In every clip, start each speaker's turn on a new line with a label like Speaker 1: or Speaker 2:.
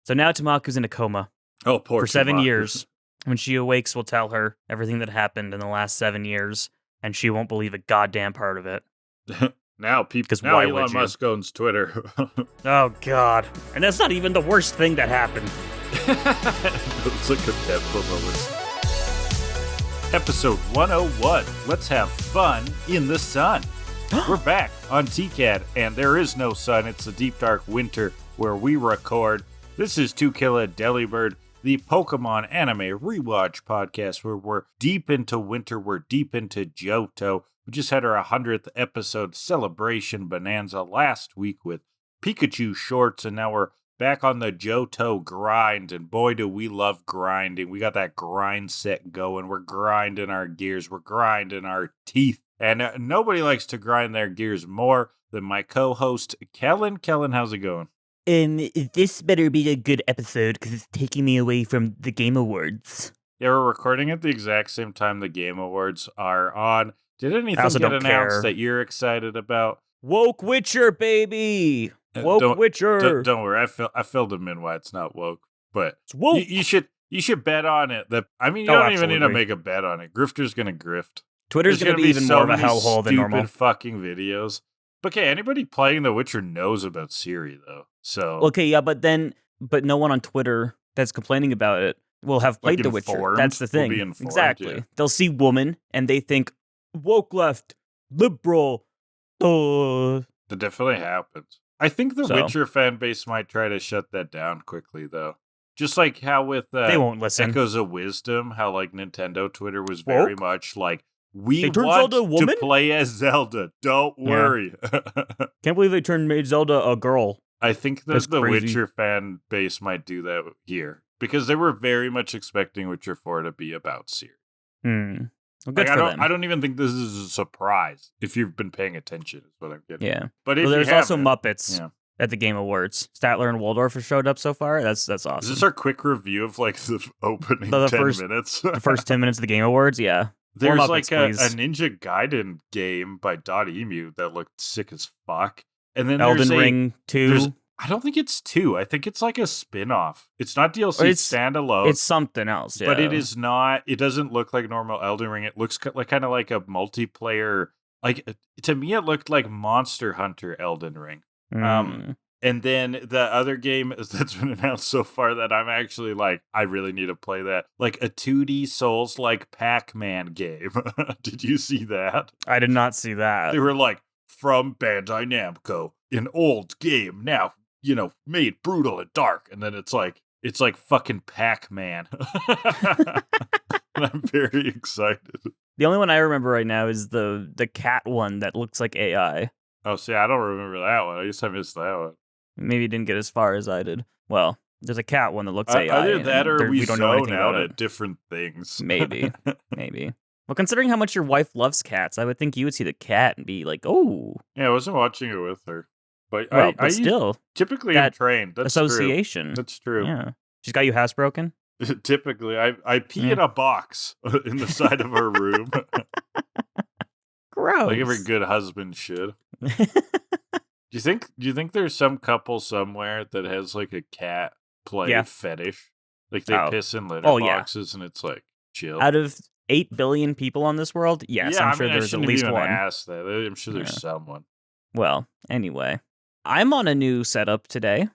Speaker 1: So now Temacu's in a coma
Speaker 2: Oh, poor
Speaker 1: for 7
Speaker 2: Temacu.
Speaker 1: years. When she awakes, we'll tell her everything that happened in the last 7 years, and she won't believe a goddamn part of it.
Speaker 2: Now
Speaker 1: why would
Speaker 2: Elon
Speaker 1: you?
Speaker 2: Musk owns Twitter.
Speaker 1: Oh, God. And that's not even the worst thing that happened.
Speaker 2: It's like a tempo moment. Episode 101. Let's have fun in the sun. We're back on TKAD, and there is no sun. It's the deep, dark winter where we record. This is Kill A Delibird, the Pokemon anime rewatch podcast where we're deep into winter, we're deep into Johto. We just had our 100th episode celebration bonanza last week with Pikachu shorts, and now we're back on the Johto grind, and boy, do we love grinding. We got that grind set going. We're grinding our gears. We're grinding our teeth. And nobody likes to grind their gears more than my co-host, Kellan. Kellan, how's it going?
Speaker 1: This better be a good episode because it's taking me away from the Game Awards.
Speaker 2: Yeah, we're recording at the exact same time the Game Awards are on. Did anything get announced that you're excited about?
Speaker 1: Woke Witcher, baby! Woke Witcher!
Speaker 2: Don't worry, I filled them in why it's not woke. But
Speaker 1: it's woke.
Speaker 2: You should bet on it. You don't even need to make a bet on it. Grifter's gonna grift.
Speaker 1: Twitter's gonna be even more of a hellhole than normal.
Speaker 2: Stupid fucking videos. But okay, anybody playing The Witcher knows about Siri though. So
Speaker 1: okay, yeah, but no one on Twitter that's complaining about it will have played The Witcher. That's the thing. Exactly. Yeah. They'll see woman and they think woke left, liberal.
Speaker 2: That definitely happens. I think the Witcher fan base might try to shut that down quickly though. Just like how with
Speaker 1: they won't listen.
Speaker 2: Echoes of Wisdom, how like Nintendo Twitter was very much like, we want to play as Zelda. Don't worry.
Speaker 1: Yeah. Can't believe they made Zelda a girl.
Speaker 2: I think that the Witcher fan base might do that here because they were very much expecting Witcher 4 to be about Siri.
Speaker 1: Well, good for them.
Speaker 2: I don't even think this is a surprise if you've been paying attention. Is what I'm getting.
Speaker 1: Yeah,
Speaker 2: but
Speaker 1: there's also Muppets at the Game Awards. Statler and Waldorf have showed up so far. That's awesome.
Speaker 2: Is this our quick review of like the opening 10 minutes?
Speaker 1: The first 10 minutes of the Game Awards. Yeah.
Speaker 2: There's Muppets, like a Ninja Gaiden game by .emu that looked sick as fuck. And then
Speaker 1: Elden Ring 2.
Speaker 2: I don't think it's 2. I think it's like a spin-off. It's not DLC standalone.
Speaker 1: It's something else, yeah.
Speaker 2: But it is not, it doesn't look like normal Elden Ring. It looks like kind of like a multiplayer, like to me it looked like Monster Hunter Elden Ring. And then the other game that's been announced so far that I'm actually like, I really need to play that. Like a 2D Souls-like Pac-Man game. Did you see that?
Speaker 1: I did not see that.
Speaker 2: They were like, from Bandai Namco, an old game now, made brutal and dark. And then it's like fucking Pac-Man. And I'm very excited.
Speaker 1: The only one I remember right now is the cat one that looks like AI.
Speaker 2: Oh, see, I don't remember that one. I guess I missed that one.
Speaker 1: Maybe didn't get as far as I did. Well, there's a cat one that looks AI.
Speaker 2: Either that or we don't know anything out at different things.
Speaker 1: Maybe. Well, considering how much your wife loves cats, I would think you would see the cat and be like, oh.
Speaker 2: Yeah, I wasn't watching it with her. But,
Speaker 1: still.
Speaker 2: Typically I'm trained. That's
Speaker 1: association.
Speaker 2: True. That's true.
Speaker 1: Yeah. She's got you housebroken?
Speaker 2: Typically. I pee in a box in the side of her room.
Speaker 1: Gross.
Speaker 2: Like every good husband should. Do you think there's some couple somewhere that has like a cat play fetish? Like they piss in litter boxes and it's like chill.
Speaker 1: Out of 8 billion people on this world, yes, I'm sure there's at least one.
Speaker 2: Ask that. I'm sure there's someone.
Speaker 1: Well, anyway, I'm on a new setup today.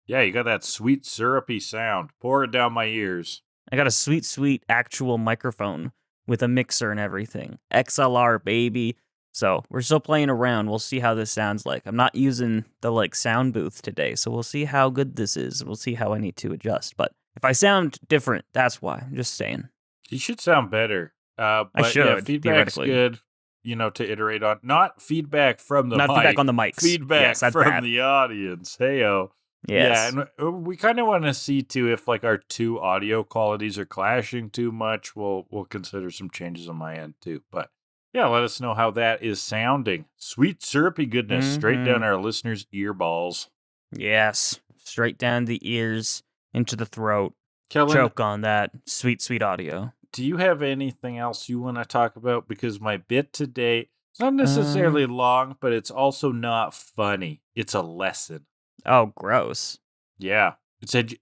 Speaker 2: Yeah, you got that sweet syrupy sound. Pour it down my ears.
Speaker 1: I got a sweet actual microphone with a mixer and everything. XLR, baby. So we're still playing around. We'll see how this sounds like. I'm not using the sound booth today, so we'll see how good this is. We'll see how I need to adjust. But if I sound different, that's why. I'm just saying.
Speaker 2: You should sound better. But
Speaker 1: I should.
Speaker 2: Yeah, feedback's good. To iterate on. Not feedback from the
Speaker 1: mic. Not feedback on the mics.
Speaker 2: Feedback from the audience. Heyo.
Speaker 1: Yes.
Speaker 2: Yeah, and we kind of want to see too if our two audio qualities are clashing too much. We'll consider some changes on my end too. But yeah, let us know how that is sounding. Sweet syrupy goodness straight down our listeners' earballs.
Speaker 1: Yes, straight down the ears into the throat.
Speaker 2: Kellan,
Speaker 1: choke on that sweet audio.
Speaker 2: Do you have anything else you want to talk about? Because my bit today, it's not necessarily long, but it's also not funny. It's a lesson.
Speaker 1: Oh, gross.
Speaker 2: Yeah.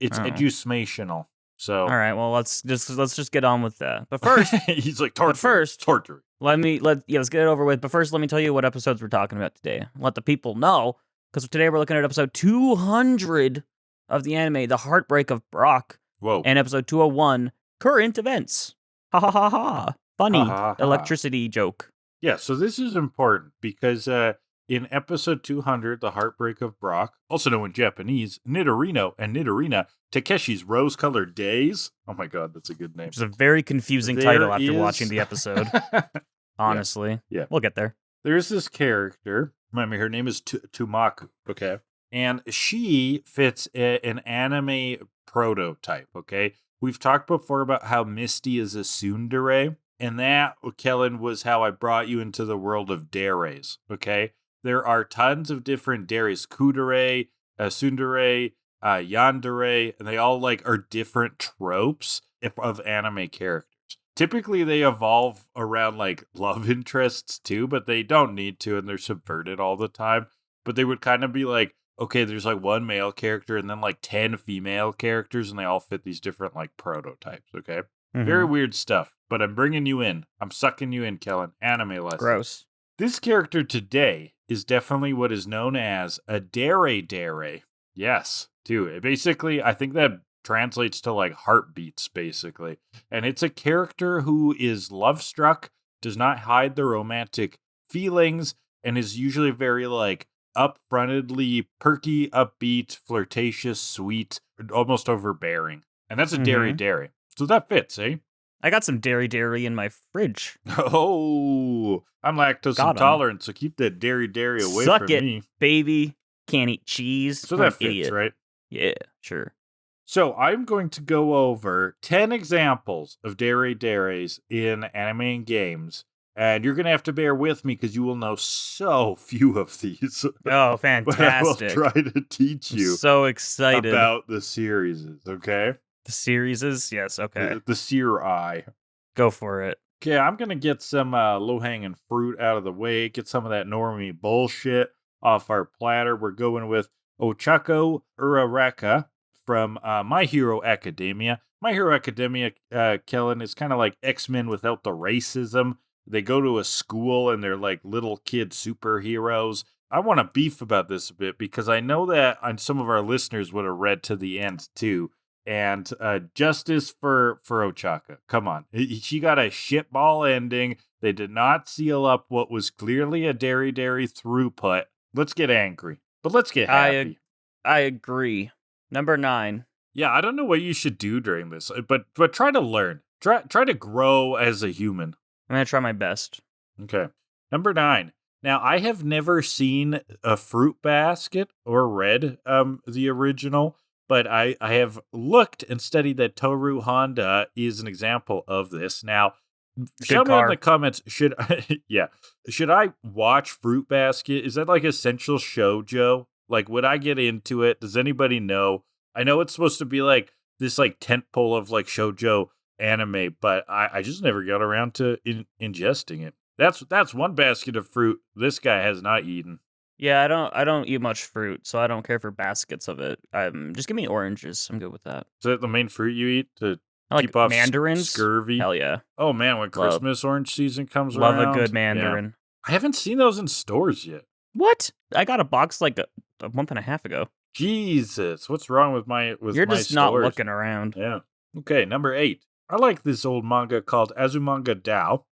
Speaker 2: It's educational. So
Speaker 1: all right, well let's just get on with that. But first,
Speaker 2: he's like torture.
Speaker 1: But first,
Speaker 2: torture.
Speaker 1: let's get it over with. But first, let me tell you what episodes we're talking about today. Let the people know, because today we're looking at episode 200 of the anime, The Heartbreak of Brock,
Speaker 2: Whoa.
Speaker 1: and episode 201, Current Events. Ha ha ha ha. Funny
Speaker 2: Ha, ha, ha.
Speaker 1: electricity joke.
Speaker 2: Yeah, so this is important because in episode 200, The Heartbreak of Brock, also known in Japanese, Nidorino and Nidorina, Takeshi's Rose-Colored Days. Oh my god, that's a good name.
Speaker 1: Which is a very confusing title after watching the episode. Honestly.
Speaker 2: Yeah.
Speaker 1: We'll get there.
Speaker 2: There's this character. Remember, her name is Temacu, okay? And she fits an anime prototype, okay? We've talked before about how Misty is a tsundere, and that, Kellan, was how I brought you into the world of deres, okay? There are tons of different deres, kudere, tsundere, yandere, and they all are different tropes of anime characters. Typically, they evolve around love interests too, but they don't need to, and they're subverted all the time. But they would kind of be okay, there's one male character and then 10 female characters, and they all fit these different prototypes, okay? Mm-hmm. Very weird stuff, but I'm bringing you in. I'm sucking you in, Kellan. Anime lesson.
Speaker 1: Gross.
Speaker 2: This character today is definitely what is known as a Deredere. Yes, too. Basically, I think that translates to heartbeats, basically. And it's a character who is love-struck, does not hide their romantic feelings, and is usually very upfrontedly perky, upbeat, flirtatious, sweet, almost overbearing. And that's a Deredere. So that fits, eh?
Speaker 1: I got some Deredere in my fridge.
Speaker 2: Oh, I'm lactose intolerant, so keep that Deredere away
Speaker 1: Suck
Speaker 2: from
Speaker 1: it,
Speaker 2: me.
Speaker 1: Baby. Can't eat cheese.
Speaker 2: So that fits, right?
Speaker 1: Yeah, sure.
Speaker 2: So I'm going to go over 10 examples of Derederes in anime and games. And you're going to have to bear with me because you will know so few of these.
Speaker 1: Oh, fantastic.
Speaker 2: But I will try to teach you
Speaker 1: so excited
Speaker 2: about the series, okay?
Speaker 1: The series is? Yes, okay.
Speaker 2: The seer-eye.
Speaker 1: Go for it.
Speaker 2: Okay, I'm going to get some low-hanging fruit out of the way, get some of that normie bullshit off our platter. We're going with Ochako Uraraka from My Hero Academia. My Hero Academia, Kellan, is kind of like X-Men without the racism. They go to a school and they're little kid superheroes. I want to beef about this a bit because I know that some of our listeners would have read to the end too. And justice for Ochaka. Come on. She got a shitball ending. They did not seal up what was clearly a Deredere throughput. Let's get angry. But let's get happy.
Speaker 1: I agree. Number 9.
Speaker 2: Yeah, I don't know what you should do during this, but try to learn. Try to grow as a human.
Speaker 1: I'm going to try my best.
Speaker 2: Okay. Number 9. Now, I have never seen a Fruit Basket or read the original, but I have looked and studied that Toru Honda is an example of this. Now, show me in the comments, should I watch Fruit Basket? Is that essential shoujo? Would I get into it? Does anybody know? I know it's supposed to be this tentpole of shoujo anime, but I just never got around to ingesting it. That's one basket of fruit this guy has not eaten.
Speaker 1: Yeah, I don't eat much fruit, so I don't care for baskets of it. Just give me oranges. I'm good with that.
Speaker 2: Is that the main fruit you eat to
Speaker 1: keep
Speaker 2: off
Speaker 1: mandarins?
Speaker 2: Scurvy?
Speaker 1: Hell yeah.
Speaker 2: Oh man, when Christmas orange season comes around.
Speaker 1: Love a good mandarin.
Speaker 2: Yeah. I haven't seen those in stores yet.
Speaker 1: What? I got a box a month and a half ago.
Speaker 2: Jesus, what's wrong with my
Speaker 1: You're just
Speaker 2: stores?
Speaker 1: Not looking around.
Speaker 2: Yeah. Okay, number 8. I like this old manga called Azumanga Dao,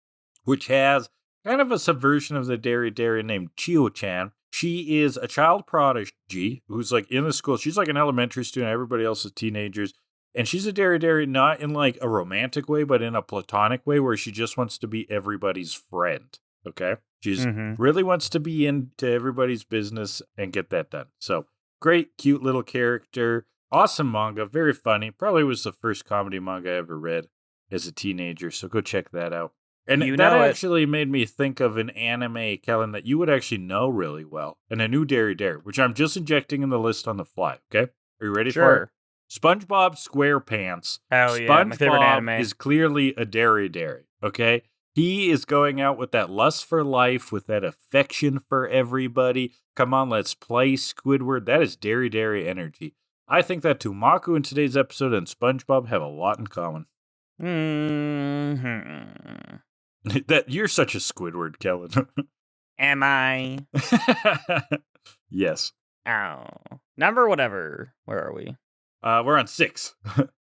Speaker 2: which has kind of a subversion of the Deredere named Chio-chan. She is a child prodigy who's in the school. She's an elementary student. Everybody else is teenagers. And she's a Deredere not in a romantic way, but in a platonic way where she just wants to be everybody's friend. Okay? She's really wants to be into everybody's business and get that done. So great, cute little character. Awesome manga. Very funny. Probably was the first comedy manga I ever read as a teenager. So go check that out. And that actually made me think of an anime, Kellan, that you would actually know really well. And a new Deredere, which I'm just injecting in the list on the fly. Okay? Are you ready for it? SpongeBob SquarePants.
Speaker 1: Hell yeah, my favorite anime.
Speaker 2: Is clearly a Deredere. Okay? He is going out with that lust for life, with that affection for everybody. Come on, let's play, Squidward. That is Deredere energy. I think that Temacu in today's episode and SpongeBob have a lot in common. That you're such a Squidward, Kellan.
Speaker 1: Am I?
Speaker 2: Yes.
Speaker 1: Oh. Number whatever. Where are we?
Speaker 2: We're on 6.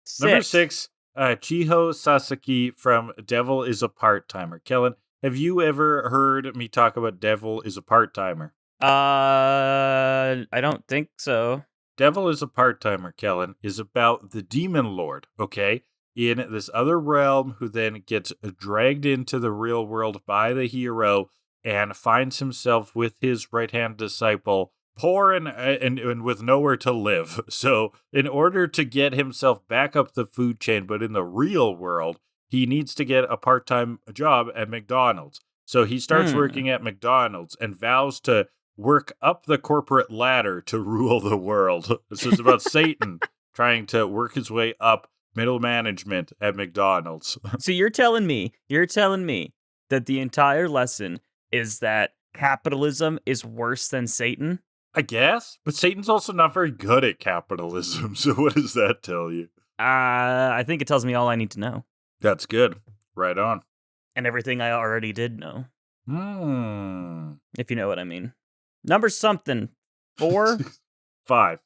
Speaker 1: 6.
Speaker 2: Number 6, Chiho Sasaki from Devil is a Part-Timer. Kellan, have you ever heard me talk about Devil is a Part-Timer?
Speaker 1: I don't think so.
Speaker 2: Devil is a Part-Timer, Kellan, is about the Demon Lord, okay? In this other realm, who then gets dragged into the real world by the hero and finds himself with his right-hand disciple poor and with nowhere to live. So in order to get himself back up the food chain, but in the real world, he needs to get a part-time job at McDonald's. So he starts working at McDonald's and vows to work up the corporate ladder to rule the world. So it's about Satan trying to work his way up middle management at McDonald's.
Speaker 1: So you're telling me that the entire lesson is that capitalism is worse than Satan?
Speaker 2: I guess, but Satan's also not very good at capitalism, so what does that tell you?
Speaker 1: I think it tells me all I need to know.
Speaker 2: That's good. Right on.
Speaker 1: And everything I already did know. If you know what I mean. Number something. 4?
Speaker 2: 5.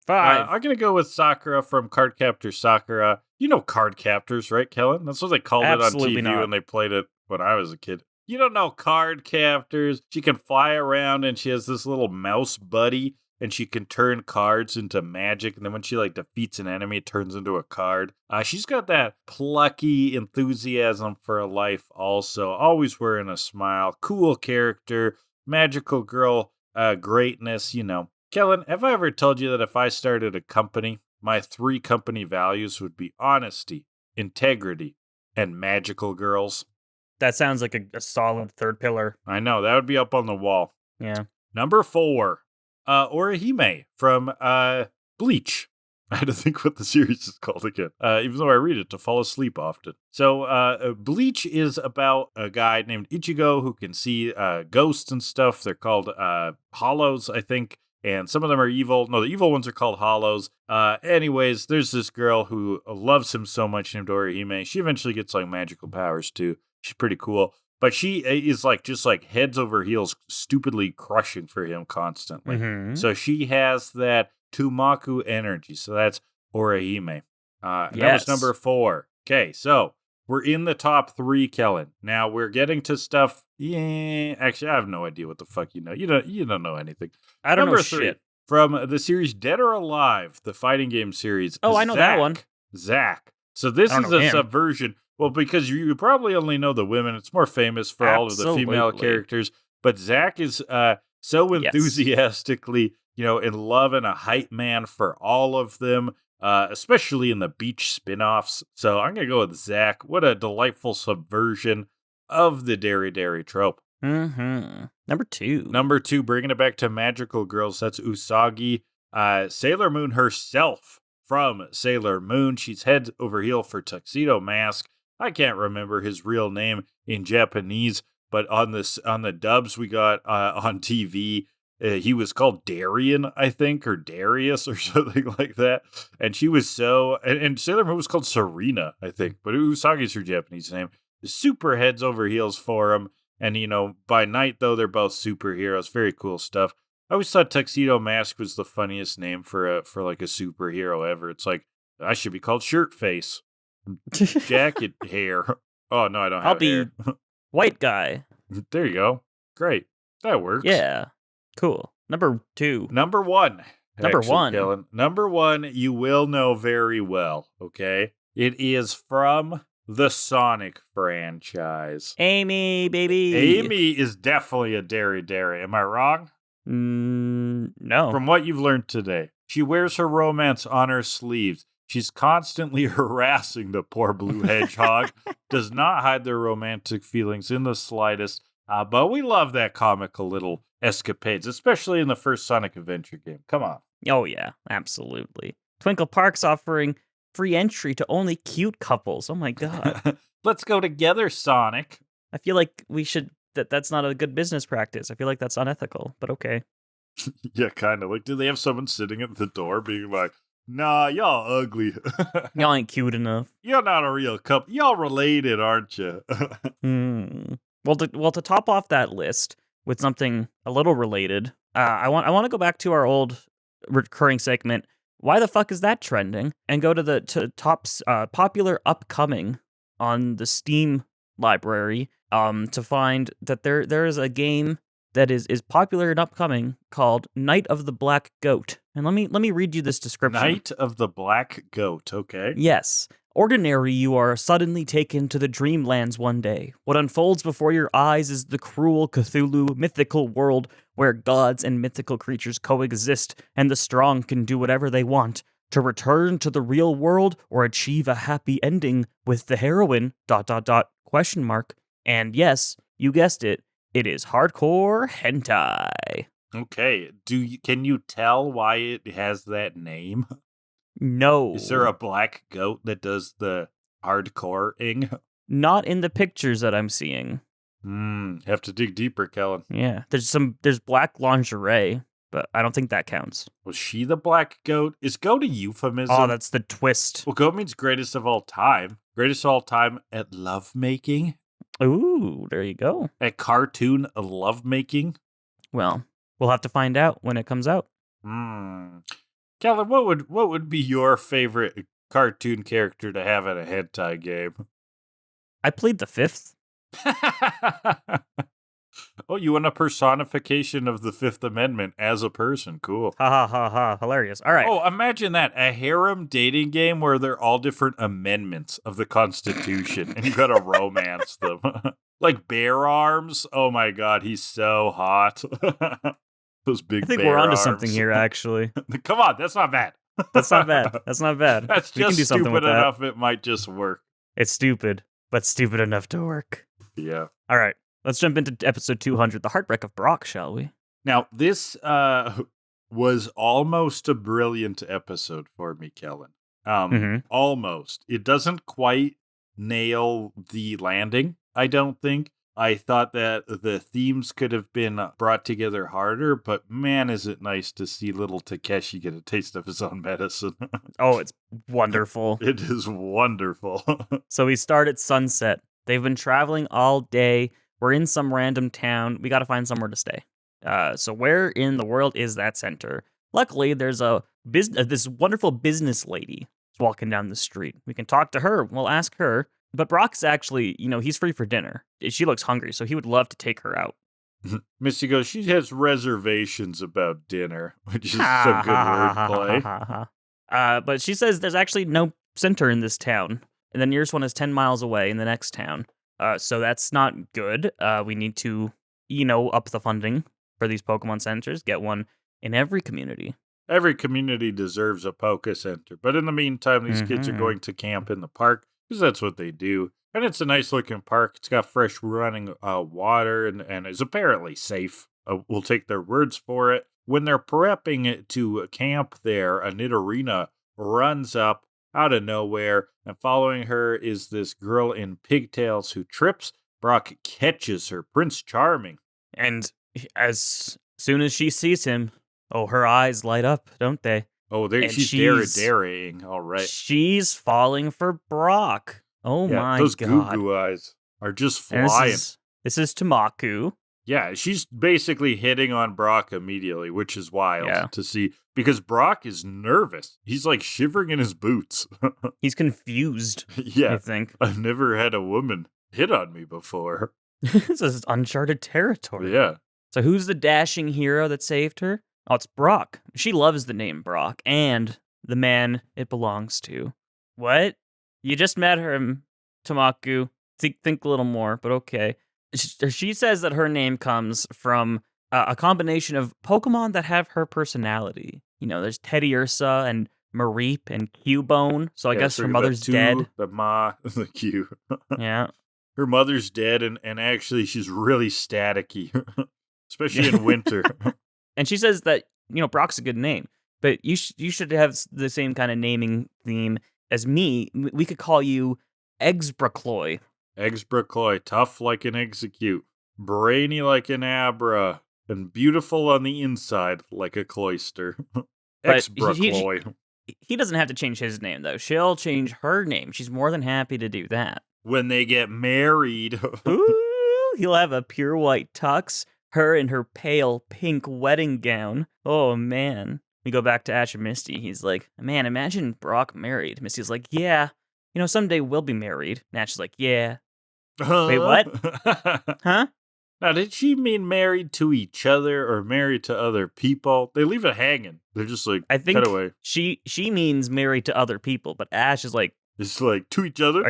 Speaker 1: 5.
Speaker 2: I'm going to go with Sakura from Cardcaptor Sakura. You know Cardcaptors, right, Kellan? That's what they called
Speaker 1: Absolutely
Speaker 2: it on TV when they played it when I was a kid. You don't know Cardcaptors. She can fly around and she has this little mouse buddy and she can turn cards into magic. And then when she defeats an enemy, it turns into a card. She's got that plucky enthusiasm for life also. Always wearing a smile. Cool character. Magical girl greatness, Kellan, have I ever told you that if I started a company, my 3 company values would be honesty, integrity, and magical girls?
Speaker 1: That sounds like a solid third pillar.
Speaker 2: I know, that would be up on the wall.
Speaker 1: Yeah.
Speaker 2: Number 4, Orihime from Bleach. I had to think what the series is called again, even though I read it to fall asleep often. So Bleach is about a guy named Ichigo who can see ghosts and stuff. They're called hollows, I think. And some of them are evil. No, the evil ones are called hollows. Anyways, there's this girl who loves him so much named Orihime. She eventually gets magical powers too. She's pretty cool. But she is just heads over heels, stupidly crushing for him constantly.
Speaker 1: Mm-hmm.
Speaker 2: So she has that Temacu energy. So that's Orihime. That was number 4. Okay, so we're in the top 3, Kellan. Now we're getting to stuff. Yeah, actually, I have no idea what the fuck you know. You don't know anything.
Speaker 1: I don't
Speaker 2: number
Speaker 1: know
Speaker 2: 3,
Speaker 1: shit.
Speaker 2: From the series Dead or Alive, the fighting game series.
Speaker 1: Oh, I know that one.
Speaker 2: Zack. So this is a subversion. Well, because you probably only know the women. It's more famous for all of the female characters. But Zack is so enthusiastically, in love and a hype man for all of them, especially in the beach spin-offs. So I'm going to go with Zack. What a delightful subversion of the Deredere trope.
Speaker 1: Mm-hmm. Number 2.
Speaker 2: Number 2, bringing it back to magical girls. That's Usagi, Sailor Moon herself from Sailor Moon. She's head over heel for Tuxedo Mask. I can't remember his real name in Japanese, but on the dubs we got on TV, he was called Darian, I think, or Darius or something like that. And she was and Sailor Moon was called Serena, I think, but Usagi's her Japanese name. Super heads over heels for him. And, by night, though, they're both superheroes. Very cool stuff. I always thought Tuxedo Mask was the funniest name for a superhero ever. It's I should be called Shirt Face. Jacket hair. Oh, no, I don't have
Speaker 1: I'll be white guy.
Speaker 2: There you go. Great. That works.
Speaker 1: Yeah. Cool. Number 2.
Speaker 2: Number 1.
Speaker 1: Number
Speaker 2: Actually,
Speaker 1: 1.
Speaker 2: Kellan. Number 1, you will know very well, okay? It is from the Sonic franchise.
Speaker 1: Amy, baby.
Speaker 2: Amy is definitely a Deredere. Am I wrong?
Speaker 1: No.
Speaker 2: From what you've learned today. She wears her romance on her sleeves. She's constantly harassing the poor blue hedgehog. Does not hide their romantic feelings in the slightest. But we love that comical little escapades, especially in the first Sonic Adventure game. Come on.
Speaker 1: Oh, yeah. Absolutely. Twinkle Park's offering free entry to only cute couples. Oh, my God.
Speaker 2: Let's go together, Sonic.
Speaker 1: I feel like we should... That's not a good business practice. I feel like that's unethical, but okay.
Speaker 2: Yeah, kind of. Like, do they have someone sitting at the door being like, nah, y'all ugly.
Speaker 1: Y'all ain't cute enough.
Speaker 2: You're not a real couple. Y'all related, aren't you?
Speaker 1: Well, to top off that list with something a little related, I want to go back to our old recurring segment. Why the fuck is that trending? And go to the top popular upcoming on the Steam library to find that there is a game that is popular and upcoming called Night of the Black Goat. And let me read you this description.
Speaker 2: Night of the Black Goat, okay.
Speaker 1: Yes. Ordinary, you are suddenly taken to the dreamlands one day. What unfolds before your eyes is the cruel Cthulhu mythical world where gods and mythical creatures coexist, and the strong can do whatever they want. To return to the real world or achieve a happy ending with the heroine, ... And yes, you guessed it, it is hardcore hentai.
Speaker 2: Okay, can you tell why it has that name?
Speaker 1: No.
Speaker 2: Is there a black goat that does the hardcore-ing?
Speaker 1: Not in the pictures that I'm seeing.
Speaker 2: Have to dig deeper, Kellan.
Speaker 1: Yeah, there's black lingerie, but I don't think that counts.
Speaker 2: Was she the black goat? Is goat a euphemism?
Speaker 1: Oh, that's the twist.
Speaker 2: Well, goat means greatest of all time. Greatest of all time at lovemaking.
Speaker 1: Ooh, there you go.
Speaker 2: At cartoon lovemaking.
Speaker 1: Well, we'll have to find out when it comes out.
Speaker 2: Kellan, what would be your favorite cartoon character to have at a hentai game?
Speaker 1: I plead the fifth.
Speaker 2: Oh, you want a personification of the Fifth Amendment as a person. Cool.
Speaker 1: Ha ha ha ha. Hilarious. All right.
Speaker 2: Oh, imagine that. A harem dating game where they're all different amendments of the Constitution and you gotta romance them. Like Bear Arms. Oh my god, he's so hot. Those big
Speaker 1: I think
Speaker 2: bear
Speaker 1: we're onto
Speaker 2: arms.
Speaker 1: something here, actually.
Speaker 2: Come on, that's not bad.
Speaker 1: That's not bad. That's not bad.
Speaker 2: That's
Speaker 1: We can
Speaker 2: just
Speaker 1: do something
Speaker 2: stupid
Speaker 1: with that.
Speaker 2: enough it might just work.
Speaker 1: It's stupid, but stupid enough to work.
Speaker 2: Yeah.
Speaker 1: All right. Let's jump into episode 200, the Heartbreak of Brock, shall we?
Speaker 2: Now, this was almost a brilliant episode for me, Kellan. Almost. It doesn't quite nail the landing, I don't think. I thought that the themes could have been brought together harder, but man, is it nice to see little Takeshi get a taste of his own medicine.
Speaker 1: Oh, it's wonderful.
Speaker 2: It is wonderful.
Speaker 1: So we start at sunset. They've been traveling all day. We're in some random town. We got to find somewhere to stay. So where in the world is that center? Luckily, there's this wonderful business lady walking down the street. We can talk to her. We'll ask her. But Brock's actually, he's free for dinner. She looks hungry, so he would love to take her out.
Speaker 2: Misty goes, she has reservations about dinner, which is some good wordplay.
Speaker 1: But she says there's actually no center in this town. And the nearest one is 10 miles away in the next town. So that's not good. We need to, up the funding for these Pokemon centers. Get one in every community.
Speaker 2: Every community deserves a Poke Center. But in the meantime, these kids are going to camp in the park because that's what they do. And it's a nice looking park. It's got fresh running water and is apparently safe. We'll take their words for it. When they're prepping to camp there, a Nidorina runs up out of nowhere, and following her is this girl in pigtails who trips. Brock catches her, Prince Charming.
Speaker 1: And as soon as she sees him, her eyes light up, don't they?
Speaker 2: Oh, she's Deredere-ing, all right.
Speaker 1: She's falling for Brock. Oh my
Speaker 2: those
Speaker 1: god.
Speaker 2: Those goo-goo eyes are just flying.
Speaker 1: This is Temacu.
Speaker 2: Yeah, she's basically hitting on Brock immediately, which is wild to see. Because Brock is nervous. He's like shivering in his boots.
Speaker 1: He's confused,
Speaker 2: yeah,
Speaker 1: I think.
Speaker 2: I've never had a woman hit on me before.
Speaker 1: This is uncharted territory.
Speaker 2: Yeah.
Speaker 1: So who's the dashing hero that saved her? Oh, it's Brock. She loves the name Brock and the man it belongs to. What? You just met her, Temacu. Think a little more, but okay. She says that her name comes from a combination of Pokemon that have her personality. There's Teddy Ursa and Mareep and Cubone. So I guess her mother's dead.
Speaker 2: The Ma, the Q.
Speaker 1: Yeah.
Speaker 2: Her mother's dead, and actually she's really staticky, especially in winter.
Speaker 1: And she says that, Brock's a good name, but you should have the same kind of naming theme as me. We could call you Exbracloy.
Speaker 2: Exbracloy, tough like an execute, brainy like an abra, and beautiful on the inside like a cloister.
Speaker 1: But
Speaker 2: Ex-Brookloy.
Speaker 1: he doesn't have to change his name, though. She'll change her name. She's more than happy to do that.
Speaker 2: When they get married.
Speaker 1: Ooh, he'll have a pure white tux, her in her pale pink wedding gown. Oh, man. We go back to Ash and Misty. He's like, man, imagine Brock married. Misty's like, yeah, someday we'll be married. And Ash is like, yeah. Wait, what? Huh?
Speaker 2: Now, did she mean married to each other or married to other people? They leave it hanging. They're just like,
Speaker 1: I think
Speaker 2: cut away.
Speaker 1: She means married to other people, but Ash is like,
Speaker 2: it's like, to each other?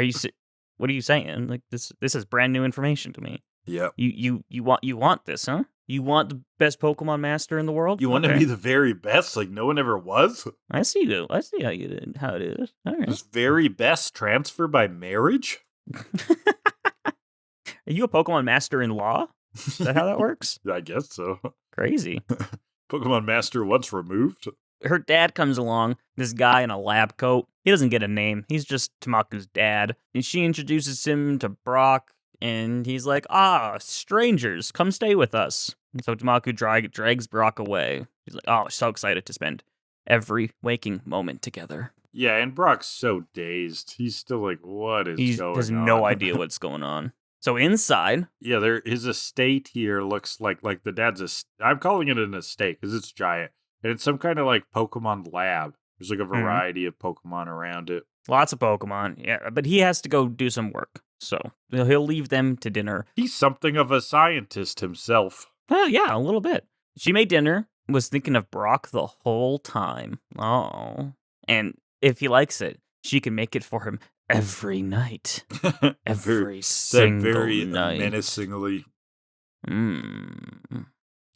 Speaker 1: What are you saying? Like, this is brand new information to me.
Speaker 2: Yeah.
Speaker 1: You want this, huh? You want the best Pokemon master in the world?
Speaker 2: You want to be the very best, like no one ever was?
Speaker 1: I see you. I see how it is. All right.
Speaker 2: Does very best transfer by marriage?
Speaker 1: Are you a Pokemon master in law? Is that how that works?
Speaker 2: I guess so.
Speaker 1: Crazy.
Speaker 2: Pokemon master once removed.
Speaker 1: Her dad comes along, this guy in a lab coat. He doesn't get a name. He's just Temacu's dad. And she introduces him to Brock, and he's like, strangers, come stay with us. And so Temacu drags Brock away. He's like, oh, so excited to spend every waking moment together.
Speaker 2: Yeah, and Brock's so dazed. He's still like, what is going on? He has
Speaker 1: no idea what's going on. So inside...
Speaker 2: Yeah, his estate here looks like the dad's estate. I'm calling it an estate because it's giant. And it's some kind of like Pokemon lab. There's like a variety of Pokemon around it.
Speaker 1: Lots of Pokemon, yeah. But he has to go do some work. So he'll leave them to dinner.
Speaker 2: He's something of a scientist himself.
Speaker 1: Oh, yeah, a little bit. She made dinner, was thinking of Brock the whole time. Oh. And if he likes it, she can make it for him every night. Every single night.
Speaker 2: Menacingly.
Speaker 1: And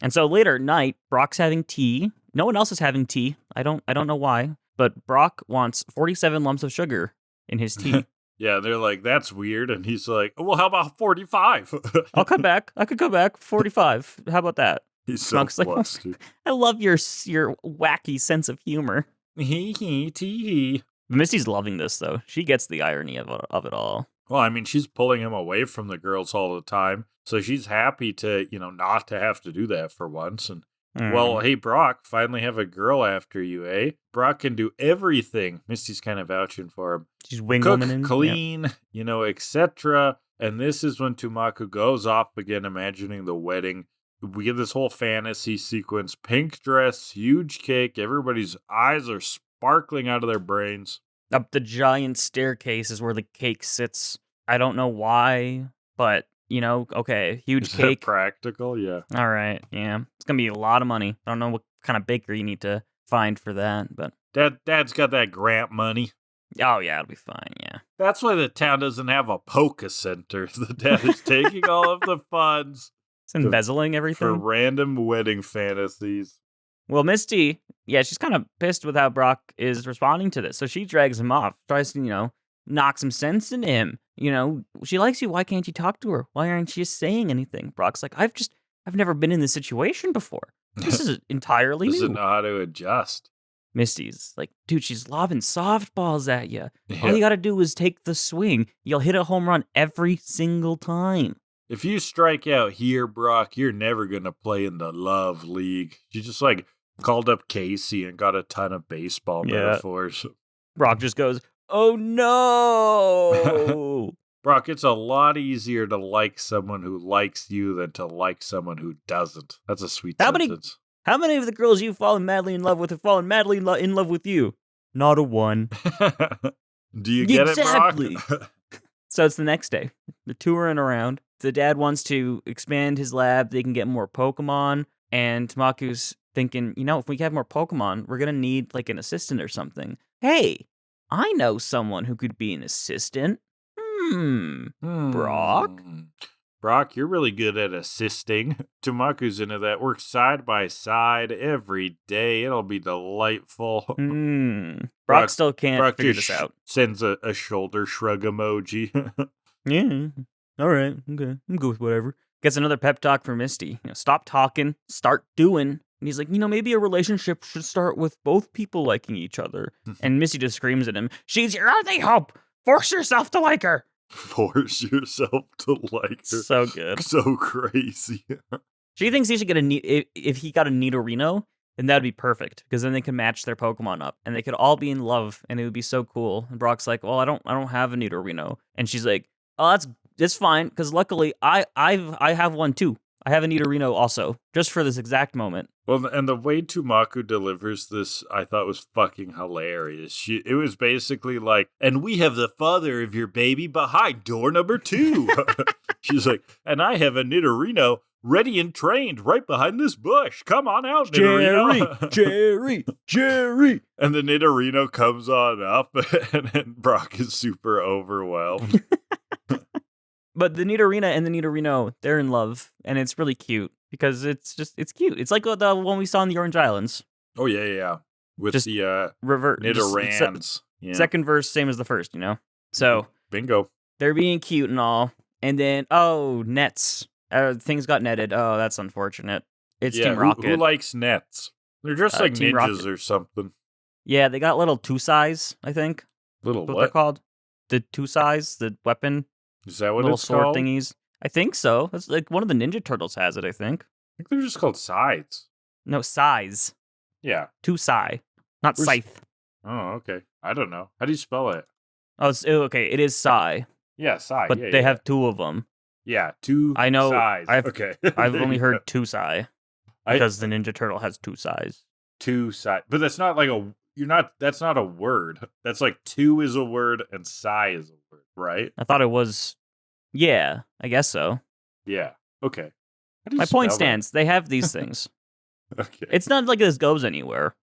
Speaker 1: so later at night, Brock's having tea. No one else is having tea. I don't know why. But Brock wants 47 lumps of sugar in his tea.
Speaker 2: Yeah, they're like, that's weird. And he's like, well, how about 45?
Speaker 1: I'll come back. I could come back. 45. How about that?
Speaker 2: He's so flustered.
Speaker 1: Like, I love your wacky sense of humor.
Speaker 2: Tee.
Speaker 1: Misty's loving this, though. She gets the irony of it all.
Speaker 2: Well, I mean, she's pulling him away from the girls all the time. So she's happy to, not to have to do that for once. And, well, hey, Brock, finally have a girl after you, eh? Brock can do everything. Misty's kind of vouching for him.
Speaker 1: She's wing
Speaker 2: Cook,
Speaker 1: womaning.
Speaker 2: clean, etc. And this is when Temacu goes off again, imagining the wedding. We get this whole fantasy sequence. Pink dress, huge cake. Everybody's eyes are sparkling out of their brains.
Speaker 1: Up the giant staircase is where the cake sits. I don't know why, but, okay, huge
Speaker 2: Is
Speaker 1: cake.
Speaker 2: That practical? Yeah.
Speaker 1: All right, yeah. It's going to be a lot of money. I don't know what kind of bakery you need to find for that, but...
Speaker 2: Dad's got that grant money.
Speaker 1: Oh, yeah, it'll be fine, yeah.
Speaker 2: That's why the town doesn't have a Poke Center. The dad is taking all of the funds.
Speaker 1: It's embezzling everything.
Speaker 2: For random wedding fantasies.
Speaker 1: Well, Misty, yeah, she's kind of pissed with how Brock is responding to this. So she drags him off, tries to, knock some sense into him. She likes you. Why can't you talk to her? Why aren't you saying anything? Brock's like, I've never been in this situation before. This is entirely new.
Speaker 2: Doesn't know how to adjust.
Speaker 1: Misty's like, dude, she's lobbing softballs at you. Yeah. All you got to do is take the swing. You'll hit a home run every single time.
Speaker 2: If you strike out here, Brock, you're never going to play in the Love League. She just called up Casey and got a ton of baseball metaphors.
Speaker 1: Brock just goes, oh no!
Speaker 2: Brock, it's a lot easier to like someone who likes you than to like someone who doesn't. That's a sweet sentence.
Speaker 1: How many of the girls you've fallen madly in love with have fallen madly in love with you? Not a one.
Speaker 2: Do you get it, Brock?
Speaker 1: So it's the next day. They're touring around. The dad wants to expand his lab. They can get more Pokemon. And Temacu's thinking, if we have more Pokemon, we're going to need an assistant or something. Hey, I know someone who could be an assistant. Brock?
Speaker 2: Brock, you're really good at assisting. Temacu's into that. Work side by side every day. It'll be delightful.
Speaker 1: Brock still can't figure this out.
Speaker 2: Sends a shoulder shrug emoji.
Speaker 1: Yeah. All right. Okay. I'm good with whatever. Gets another pep talk from Misty. Stop talking. Start doing. And he's like, maybe a relationship should start with both people liking each other. And Misty just screams at him. She's your only hope. Force yourself to like her.
Speaker 2: Force yourself to like her.
Speaker 1: So good.
Speaker 2: So crazy.
Speaker 1: She thinks he should get if he got a Nidorino, then that'd be perfect because then they can match their Pokemon up and they could all be in love and it would be so cool. And Brock's like, well, I don't have a Nidorino, and she's like, oh, that's fine because luckily I have one too. I have a Nidorino also, just for this exact moment.
Speaker 2: Well, and the way Temacu delivers this, I thought was fucking hilarious. It was basically like, and we have the father of your baby behind door number 2. She's like, and I have a Nidorino ready and trained right behind this bush. Come on out, Nidorino.
Speaker 1: Jerry.
Speaker 2: And the Nidorino comes on up, and then Brock is super overwhelmed.
Speaker 1: But the Nidorina and the Nidorino, they're in love, and it's really cute because it's cute. It's like the one we saw in the Orange Islands.
Speaker 2: Oh, yeah. With
Speaker 1: just
Speaker 2: the
Speaker 1: revert
Speaker 2: Nidorans. Yeah.
Speaker 1: Second verse, same as the first, So
Speaker 2: bingo.
Speaker 1: They're being cute and all, and then nets. Things got netted. Oh, that's unfortunate. It's Team Rocket.
Speaker 2: Who likes nets? They're just like
Speaker 1: Team
Speaker 2: ninjas
Speaker 1: Rocket.
Speaker 2: or something.
Speaker 1: Yeah, they got little Tusais, I think.
Speaker 2: Little
Speaker 1: What
Speaker 2: what?
Speaker 1: they're called? The Tusais, the weapon.
Speaker 2: Is that what
Speaker 1: little
Speaker 2: it's
Speaker 1: sword
Speaker 2: called?
Speaker 1: thingies. I think so. That's like one of the Ninja Turtles has it, I think.
Speaker 2: I think they're just called sides.
Speaker 1: No, size.
Speaker 2: Yeah.
Speaker 1: Tusai. Not scythe.
Speaker 2: Oh, okay. I don't know. How do you spell it?
Speaker 1: Oh, okay. It is Sai.
Speaker 2: Yeah, side.
Speaker 1: But they have 2 of them.
Speaker 2: Yeah, 2
Speaker 1: I know.
Speaker 2: sides.
Speaker 1: Okay. I've only heard Tusai. Because the Ninja Turtle has 2 sides.
Speaker 2: 2 sides. But that's not like that's not a word. That's like 2 is a word and Sai is a word, right?
Speaker 1: I thought it was. Yeah, I guess so.
Speaker 2: Yeah. Okay.
Speaker 1: My point stands. They have these things.
Speaker 2: Okay.
Speaker 1: It's not like this goes anywhere.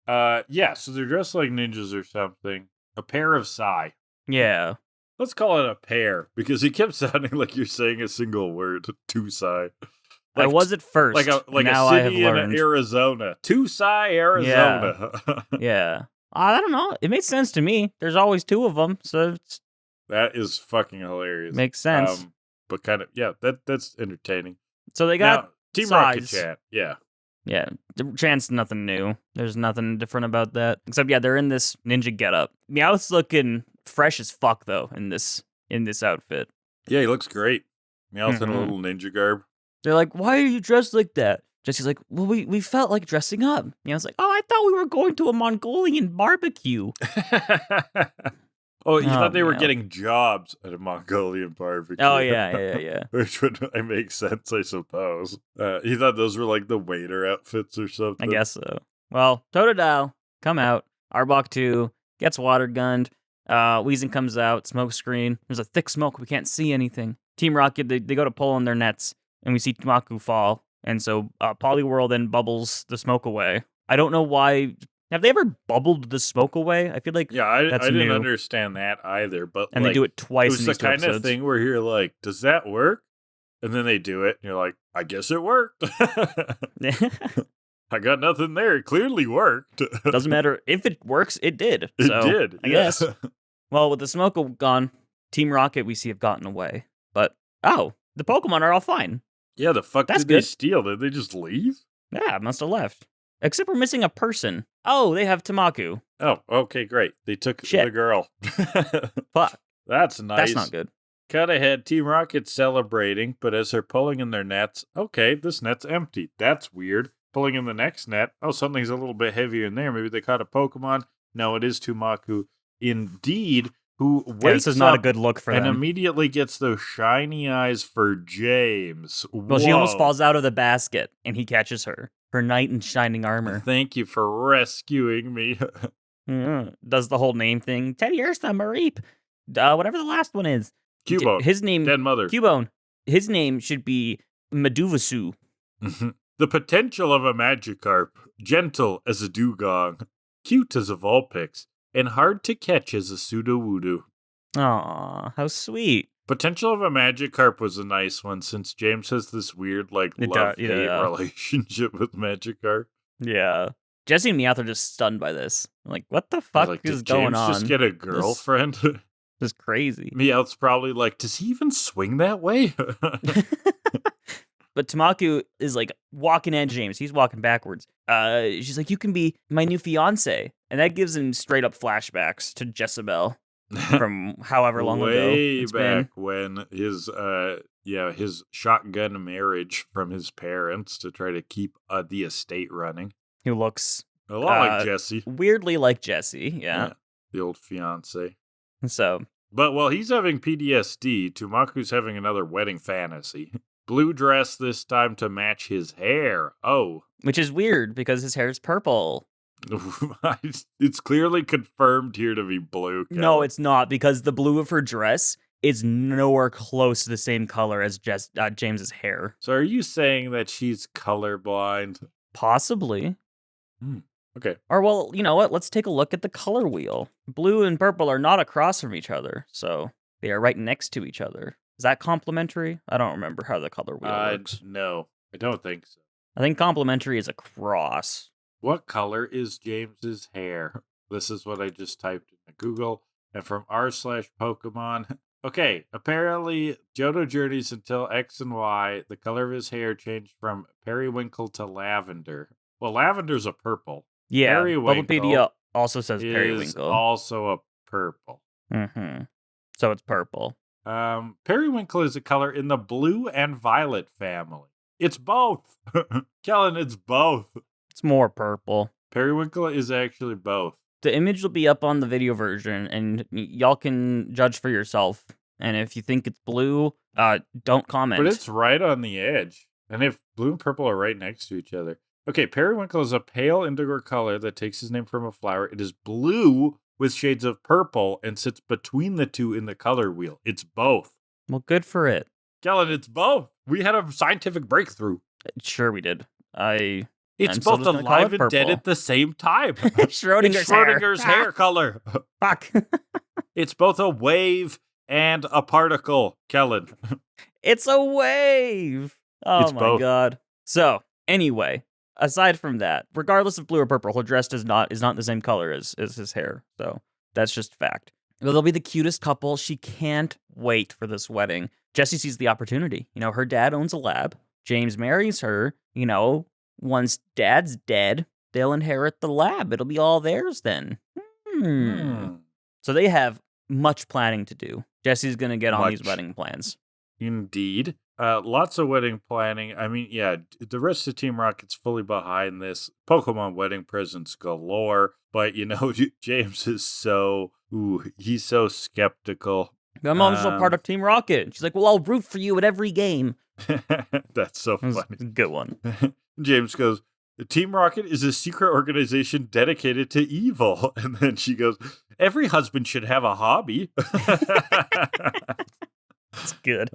Speaker 2: Yeah, so they're dressed like ninjas or something. A pair of Sai.
Speaker 1: Yeah.
Speaker 2: Let's call it a pair because it kept sounding like you're saying a single word. 2 Sai.
Speaker 1: I was at first.
Speaker 2: Like
Speaker 1: now
Speaker 2: a city
Speaker 1: I have
Speaker 2: in
Speaker 1: learned.
Speaker 2: Arizona. 2 Sai, Arizona.
Speaker 1: Yeah. I don't know. It makes sense to me. There's always 2 of them, so
Speaker 2: That is fucking hilarious.
Speaker 1: Makes sense.
Speaker 2: But kind of, yeah, that's entertaining.
Speaker 1: So they got
Speaker 2: now, Team
Speaker 1: size.
Speaker 2: Rocket Chat. Yeah.
Speaker 1: Yeah, the Chant's nothing new. There's nothing different about that. Except, yeah, they're in this ninja getup. Meowth's looking fresh as fuck though in this outfit.
Speaker 2: Yeah, he looks great. Meowth in a little ninja garb.
Speaker 1: They're like, "Why are you dressed like that?" Jesse's like, "Well, we felt like dressing up." Meowth's like, "Oh, I thought we were going to a Mongolian barbecue."
Speaker 2: Oh, you thought they were
Speaker 1: Meowth.
Speaker 2: getting jobs at a Mongolian barbecue.
Speaker 1: Oh yeah.
Speaker 2: Which would make sense, I suppose. He thought those were like the waiter outfits or something.
Speaker 1: I guess so. Well, Totodile, come out. Arbok 2 gets water gunned. Weezing comes out, smoke screen. There's a thick smoke. We can't see anything. Team Rocket, they go to pull on their nets, and we see Temacu fall. And so Poliwhirl then bubbles the smoke away. I don't know why. Have they ever bubbled the smoke away? I feel like
Speaker 2: I didn't
Speaker 1: new.
Speaker 2: understand that either. But
Speaker 1: And they do it twice
Speaker 2: it was
Speaker 1: in
Speaker 2: the
Speaker 1: these 2
Speaker 2: kind of
Speaker 1: episodes.
Speaker 2: thing where you're like, does that work? And then they do it, and you're like, I guess it worked. I got nothing there. It clearly worked.
Speaker 1: Doesn't matter. If it works, it did.
Speaker 2: It
Speaker 1: So,
Speaker 2: did.
Speaker 1: I guess. Well, with the smoke gone, Team Rocket we see have gotten away. But, the Pokemon are all fine.
Speaker 2: Yeah, the fuck
Speaker 1: That's
Speaker 2: did they
Speaker 1: good.
Speaker 2: steal? Did they just leave?
Speaker 1: Yeah, must have left. Except we're missing a person. Oh, they have Temacu.
Speaker 2: Oh, okay, great. They took
Speaker 1: Shit.
Speaker 2: the girl.
Speaker 1: Fuck.
Speaker 2: That's nice.
Speaker 1: That's not good.
Speaker 2: Cut ahead, Team Rocket celebrating, but as they're pulling in their nets, okay, this net's empty. That's weird. Pulling in the next net, something's a little bit heavier in there. Maybe they caught a Pokemon. No, it is Temacu. Indeed, who wakes
Speaker 1: Yeah, this is not a
Speaker 2: up
Speaker 1: good look for
Speaker 2: and
Speaker 1: them.
Speaker 2: immediately gets those shiny eyes for James.
Speaker 1: Well, she almost
Speaker 2: Whoa.
Speaker 1: falls out of the basket, and he catches her. Her knight in shining armor.
Speaker 2: Thank you for rescuing me.
Speaker 1: Does the whole name thing. 10 years to Mareep. Whatever the last one is.
Speaker 2: Cubone.
Speaker 1: His name.
Speaker 2: Dead mother.
Speaker 1: Cubone. His name should be Meduvasu.
Speaker 2: The potential of a Magikarp, gentle as a dugong, cute as a Vulpix, and hard to catch as a Sudowoodo.
Speaker 1: Aw, how sweet.
Speaker 2: Potential of a Magikarp was a nice one since James has this weird love-hate relationship with Magikarp.
Speaker 1: Yeah. Jesse and Meowth are just stunned by this. Like, what the fuck is
Speaker 2: did
Speaker 1: going
Speaker 2: James
Speaker 1: on?
Speaker 2: just get a girlfriend?
Speaker 1: This is crazy.
Speaker 2: Meowth's probably like, does he even swing that way?
Speaker 1: But Temacu is like walking at James. He's walking backwards. She's like, "You can be my new fiance," and that gives him straight up flashbacks to Jezebel from however long ago.
Speaker 2: Way
Speaker 1: it's
Speaker 2: back
Speaker 1: been.
Speaker 2: when his his shotgun marriage from his parents to try to keep the estate running.
Speaker 1: Who looks
Speaker 2: A lot like Jesse.
Speaker 1: weirdly like Jesse, yeah.
Speaker 2: The old fiance.
Speaker 1: So,
Speaker 2: but while he's having PTSD, Temacu's having another wedding fantasy. Blue dress this time to match his hair. Oh.
Speaker 1: Which is weird because his hair is purple.
Speaker 2: It's clearly confirmed here to be blue. Kellan.
Speaker 1: No, it's not, because the blue of her dress is nowhere close to the same color as James's hair.
Speaker 2: So are you saying that she's colorblind?
Speaker 1: Possibly.
Speaker 2: Okay.
Speaker 1: Or, well, you know what? Let's take a look at the color wheel. Blue and purple are not across from each other, so they are right next to each other. Is that complementary? I don't remember how the color wheel works.
Speaker 2: No, I don't think so.
Speaker 1: I think complementary is a cross.
Speaker 2: What color is James's hair? This is what I just typed into Google. And from r/Pokemon. Okay, apparently Johto journeys until X and Y. The color of his hair changed from periwinkle to lavender. Well, lavender's a purple.
Speaker 1: Yeah,
Speaker 2: Periwinkle
Speaker 1: Bubblepedia also says
Speaker 2: is
Speaker 1: periwinkle.
Speaker 2: also a purple.
Speaker 1: Mm-hmm. So it's purple.
Speaker 2: Periwinkle is a color in the blue and violet family. It's both. Kellan, it's both.
Speaker 1: It's more purple.
Speaker 2: Periwinkle is actually both.
Speaker 1: The image will be up on the video version, and y'all can judge for yourself. And if you think it's blue, don't comment.
Speaker 2: But it's right on the edge. And if blue and purple are right next to each other. Okay, periwinkle is a pale indigo color that takes its name from a flower. It is blue with shades of purple and sits between the two in the color wheel. It's both.
Speaker 1: Well, good for it.
Speaker 2: Kellan, it's both. We had a scientific breakthrough.
Speaker 1: Sure we did.
Speaker 2: It's both alive and dead at the same time. Schrodinger's hair color.
Speaker 1: Fuck.
Speaker 2: It's both a wave and a particle, Kellan.
Speaker 1: It's a wave. Oh
Speaker 2: It's
Speaker 1: my
Speaker 2: both.
Speaker 1: God. So, anyway, aside from that, regardless of blue or purple, her dress is not the same color as his hair. So, that's just fact. Well, they'll be the cutest couple. She can't wait for this wedding. Jessie sees the opportunity. You know, her dad owns a lab. James marries her. You know, once dad's dead, they'll inherit the lab. It'll be all theirs then. So they have much planning to do. Jessie's going to get on these wedding plans.
Speaker 2: Indeed. Lots of wedding planning. I mean, yeah, the rest of Team Rocket's fully behind this. Pokemon wedding presents galore. But, you know, James is he's so skeptical.
Speaker 1: My mom's a part of Team Rocket. She's like, well, I'll root for you at every game.
Speaker 2: That's so funny.
Speaker 1: That's a good one.
Speaker 2: James goes, Team Rocket is a secret organization dedicated to evil. And then she goes, every husband should have a hobby.
Speaker 1: That's good.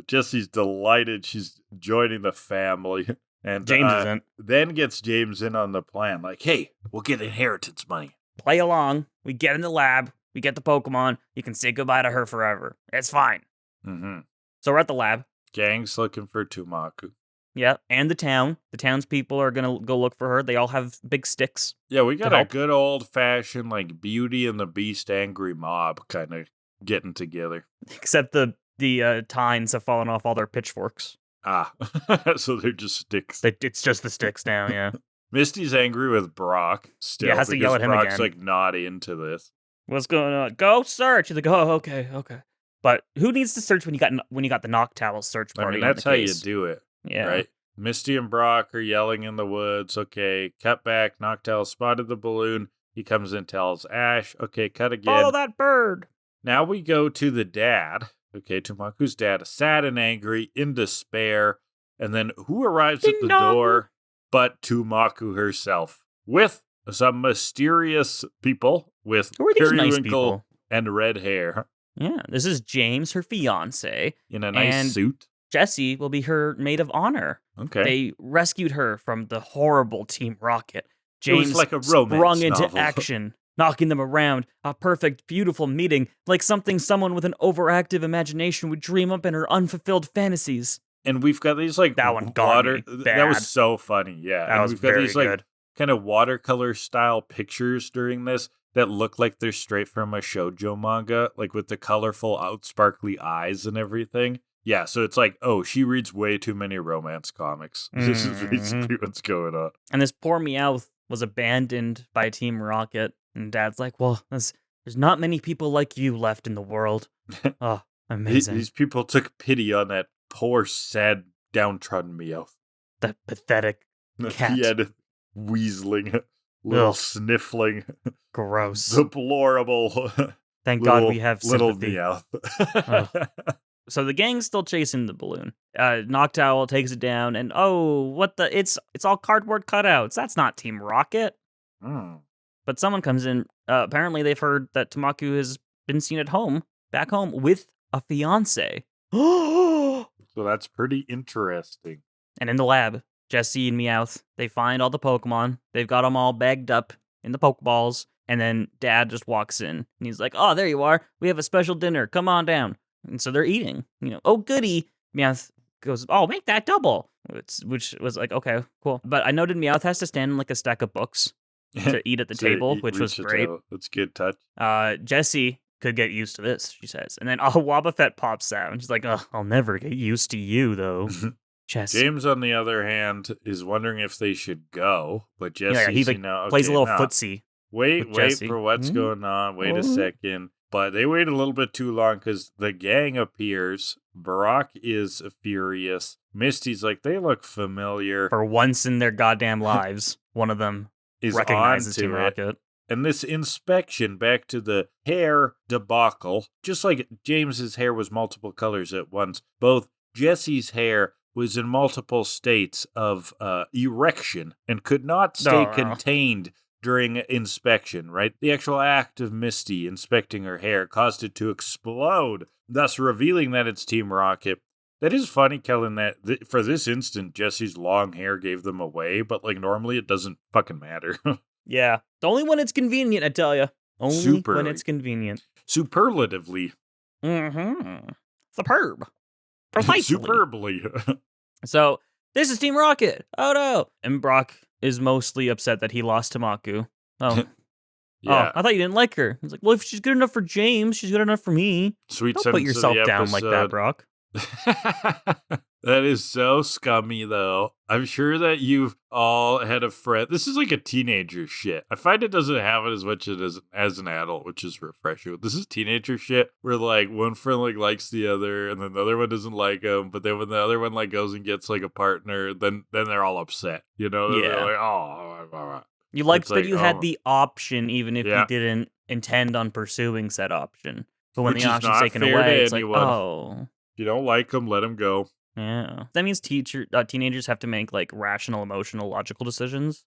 Speaker 2: Jessie's delighted she's joining the family. And
Speaker 1: James isn't.
Speaker 2: Then gets James in on the plan. Like, hey, we'll get inheritance money.
Speaker 1: Play along. We get in the lab. We get the Pokemon. You can say goodbye to her forever. It's fine.
Speaker 2: Mm-hmm.
Speaker 1: So we're at the lab.
Speaker 2: Gang's looking for Temacu.
Speaker 1: Yeah, and the town. The townspeople are going to go look for her. They all have big sticks.
Speaker 2: Yeah, we got a good old-fashioned, like, Beauty and the Beast angry mob kind of getting together.
Speaker 1: Except the tines have fallen off all their pitchforks.
Speaker 2: So they're just sticks.
Speaker 1: It's just the sticks now, yeah.
Speaker 2: Misty's angry with Brock still.
Speaker 1: Yeah, has to yell at him
Speaker 2: Brock's
Speaker 1: again.
Speaker 2: like not into this.
Speaker 1: What's going on? Go search. He's like, oh, okay. But who needs to search when you got the Noctowl search party?
Speaker 2: I mean, that's how you do it.
Speaker 1: Yeah.
Speaker 2: Right? Misty and Brock are yelling in the woods. Okay, cut back. Noctowl spotted the balloon. He comes in, tells Ash. Okay, cut again.
Speaker 1: Follow that bird.
Speaker 2: Now we go to the dad. Okay, Temacu's dad, sad and angry, in despair. And then who arrives at the door but Temacu herself with some mysterious people with periwinkle and red hair.
Speaker 1: Yeah, this is James, her fiance.
Speaker 2: In a nice suit.
Speaker 1: Jessie will be her maid of honor.
Speaker 2: Okay.
Speaker 1: They rescued her from the horrible Team Rocket. James
Speaker 2: it was like a romance
Speaker 1: sprung into
Speaker 2: novel.
Speaker 1: action, knocking them around. A perfect, beautiful meeting, like something someone with an overactive imagination would dream up in her unfulfilled fantasies.
Speaker 2: And we've got these like
Speaker 1: that one water.
Speaker 2: That was so funny, yeah.
Speaker 1: That was
Speaker 2: we've got
Speaker 1: very
Speaker 2: these
Speaker 1: good.
Speaker 2: like kind of watercolor style pictures during this that look like they're straight from a shoujo manga, like with the colorful, outsparkly eyes and everything. Yeah, so it's like, oh, she reads way too many romance comics. This is basically what's going on.
Speaker 1: And this poor Meowth was abandoned by Team Rocket, and Dad's like, well, there's not many people like you left in the world. Oh, amazing.
Speaker 2: These people took pity on that poor, sad, downtrodden Meowth.
Speaker 1: That pathetic cat.
Speaker 2: He had weaseling, little
Speaker 1: Ugh.
Speaker 2: sniffling,
Speaker 1: Gross.
Speaker 2: deplorable.
Speaker 1: Thank God we have
Speaker 2: little
Speaker 1: sympathy.
Speaker 2: Meowth.
Speaker 1: So the gang's still chasing the balloon. Noctowl takes it down, and what the? It's all cardboard cutouts. That's not Team Rocket. But someone comes in. Apparently, they've heard that Temacu has been seen at home, back home, with a fiance.
Speaker 2: So that's pretty interesting.
Speaker 1: And in the lab, Jessie and Meowth, they find all the Pokemon. They've got them all bagged up in the Pokeballs. And then Dad just walks in, and he's like, "Oh, there you are. We have a special dinner. Come on down." And so they're eating. Oh, goody. Meowth goes, "Oh, make that double." Which was like, okay, cool. But I noted Meowth has to stand in like a stack of books to eat at the table, which was great.
Speaker 2: That's good touch.
Speaker 1: Jessie could get used to this, she says. And then a wobbuffet pops out, and she's like, "Oh, I'll never get used to you, though." Jessie.
Speaker 2: James, on the other hand, is wondering if they should go, but Jessie,
Speaker 1: he plays a little footsie.
Speaker 2: Wait for what's going on. Wait a second. But they wait a little bit too long because the gang appears. Brock is furious. Misty's like, they look familiar.
Speaker 1: For once in their goddamn lives, one of them recognizes Team Rocket.
Speaker 2: And this inspection, back to the hair debacle, just like James's hair was multiple colors at once, both Jessie's hair was in multiple states of erection and could not stay contained during inspection, right? The actual act of Misty inspecting her hair caused it to explode, thus revealing that it's Team Rocket. That is funny, Kellan, that for this instant, Jessie's long hair gave them away, but like normally it doesn't fucking matter.
Speaker 1: Yeah. Only when it's convenient, I tell you. Only when it's convenient.
Speaker 2: Superlatively.
Speaker 1: Mm-hmm. Superb. Precisely.
Speaker 2: Superbly.
Speaker 1: So, this is Team Rocket. Oh, no. And Brock is mostly upset that he lost Temacu. Oh.
Speaker 2: Yeah.
Speaker 1: Oh, I thought you didn't like her. He's like, well, if she's good enough for James, she's good enough for me.
Speaker 2: Sweet.
Speaker 1: Don't put yourself down like that, Brock.
Speaker 2: That is so scummy, though. I'm sure that you've all had a friend. This is like a teenager shit. I find it doesn't have it as much as an adult, which is refreshing. This is teenager shit where like one friend like likes the other, and then the other one doesn't like him. But then when the other one like goes and gets like a partner, then they're all upset.
Speaker 1: Yeah.
Speaker 2: They're like, oh.
Speaker 1: You liked that you had the option, even if you didn't intend on pursuing said option. But when the option's taken away, it's like, oh.
Speaker 2: If you don't like them, let them go.
Speaker 1: Yeah. That means teenagers have to make like rational, emotional, logical decisions.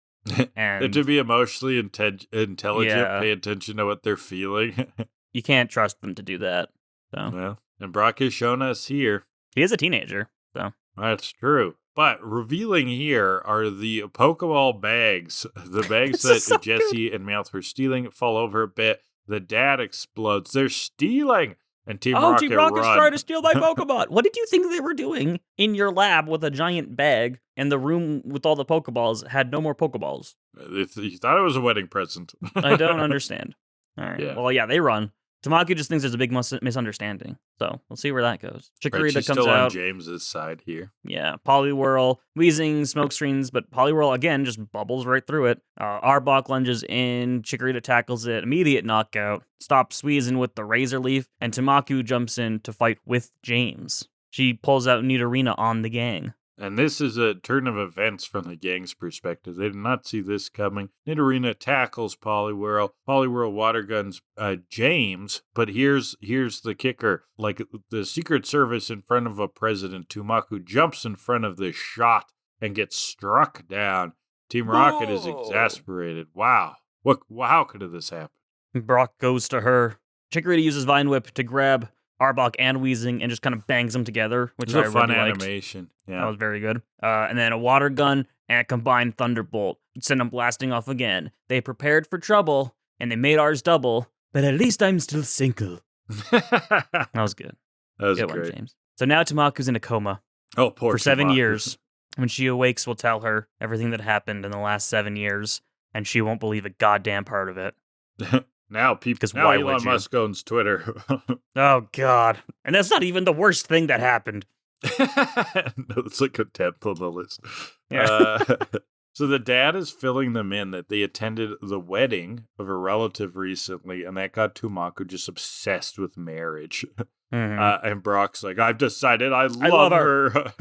Speaker 1: And
Speaker 2: to be emotionally intelligent, pay attention to what they're feeling.
Speaker 1: You can't trust them to do that. So.
Speaker 2: Yeah. And Brock has shown us here.
Speaker 1: He is a teenager, so.
Speaker 2: That's true. But revealing here are the Pokeball bags. The bags that Jessie and Meowth were stealing fall over a bit. The dad explodes. They're stealing. And Team Rocket's
Speaker 1: trying to steal my Pokemon. What did you think they were doing in your lab with a giant bag, and the room with all the Pokeballs had no more Pokeballs?
Speaker 2: He thought it was a wedding present.
Speaker 1: I don't understand. All right.
Speaker 2: Yeah.
Speaker 1: Well, yeah, they run. Temacu just thinks there's a big misunderstanding. So we'll see where that goes. Chikorita
Speaker 2: she's
Speaker 1: comes
Speaker 2: still
Speaker 1: out.
Speaker 2: on James's side here.
Speaker 1: Yeah, Poliwhirl, wheezing, smoke screens, but Poliwhirl, again, just bubbles right through it. Arbok lunges in, Chikorita tackles it, immediate knockout, stops wheezing with the Razor Leaf, and Temacu jumps in to fight with James. She pulls out Nidorina on the gang.
Speaker 2: And this is a turn of events from the gang's perspective. They did not see this coming. Nidorina tackles Poliwhirl. Poliwhirl water guns James, but here's the kicker. Like the Secret Service in front of a president, Temacu jumps in front of this shot and gets struck down. Team Rocket is exasperated. Wow. How could this happen?
Speaker 1: Brock goes to her. Chikorita uses Vine Whip to grab Arbok and Weezing and just kind of bangs them together, which I really liked.
Speaker 2: It was a fun animation. Yeah.
Speaker 1: That was very good. And then a water gun and a combined thunderbolt. Send them blasting off again. They prepared for trouble, and they made ours double, but at least I'm still single. That was good.
Speaker 2: That was
Speaker 1: good
Speaker 2: great.
Speaker 1: one, James. So now Temacu's in a coma.
Speaker 2: Oh, poor
Speaker 1: For 7
Speaker 2: Temacu.
Speaker 1: years. When she awakes, we'll tell her everything that happened in the last 7 years, and she won't believe a goddamn part of it.
Speaker 2: Now Elon Musk owns Twitter.
Speaker 1: Oh, God. And that's not even the worst thing that happened.
Speaker 2: No, it's like a 10th on the list.
Speaker 1: Yeah.
Speaker 2: So the dad is filling them in that they attended the wedding of a relative recently, and that got Temacu just obsessed with marriage. And Brock's like, I've decided I
Speaker 1: love
Speaker 2: love her.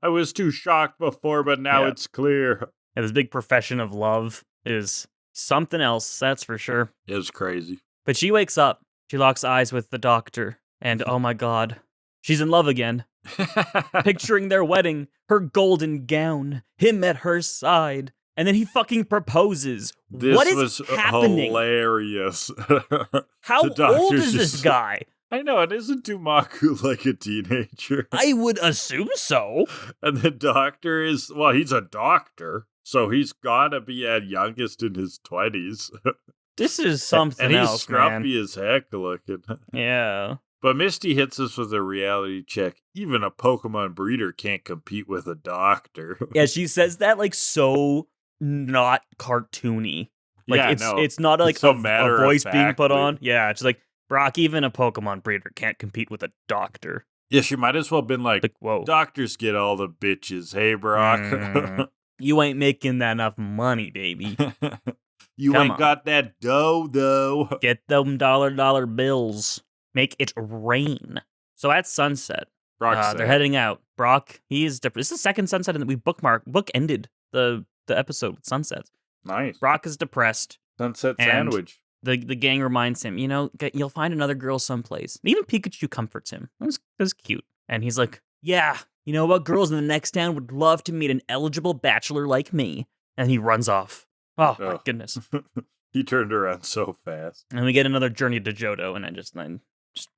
Speaker 2: I was too shocked before, but now it's clear.
Speaker 1: Yeah, this big profession of love is something else, that's for sure.
Speaker 2: It was crazy.
Speaker 1: But she wakes up. She locks eyes with the doctor. And oh my god, she's in love again. Picturing their wedding, her golden gown, him at her side. And then he fucking proposes. What is happening?
Speaker 2: Hilarious.
Speaker 1: How old is this guy?
Speaker 2: I know, it isn't Temacu like a teenager.
Speaker 1: I would assume so.
Speaker 2: And the doctor is, well, he's a doctor, so he's gotta be at youngest in his 20s.
Speaker 1: This is something
Speaker 2: and he's
Speaker 1: else,
Speaker 2: scruffy as heck looking.
Speaker 1: Yeah.
Speaker 2: But Misty hits us with a reality check. Even a Pokemon breeder can't compete with a doctor.
Speaker 1: Yeah, she says that like so not cartoony. Like it's not like
Speaker 2: so
Speaker 1: a voice being put on. Yeah, it's like, Brock, even a Pokemon breeder can't compete with a doctor.
Speaker 2: Yeah, she might as well have been like,
Speaker 1: whoa.
Speaker 2: Doctors get all the bitches. Hey, Brock.
Speaker 1: You ain't making that enough money, baby.
Speaker 2: You ain't got that dough, though.
Speaker 1: Get them dollar bills. Make it rain. So at sunset, they're heading out. Brock, he is different. This is the second sunset that we bookended the episode with sunsets.
Speaker 2: Nice.
Speaker 1: Brock is depressed.
Speaker 2: Sunset sandwich.
Speaker 1: The gang reminds him, you'll find another girl someplace. And even Pikachu comforts him. It was cute. And he's like, yeah, you know what? Girls in the next town would love to meet an eligible bachelor like me. And he runs off. Oh, my goodness.
Speaker 2: He turned around so fast.
Speaker 1: And we get another journey to Johto, and I just want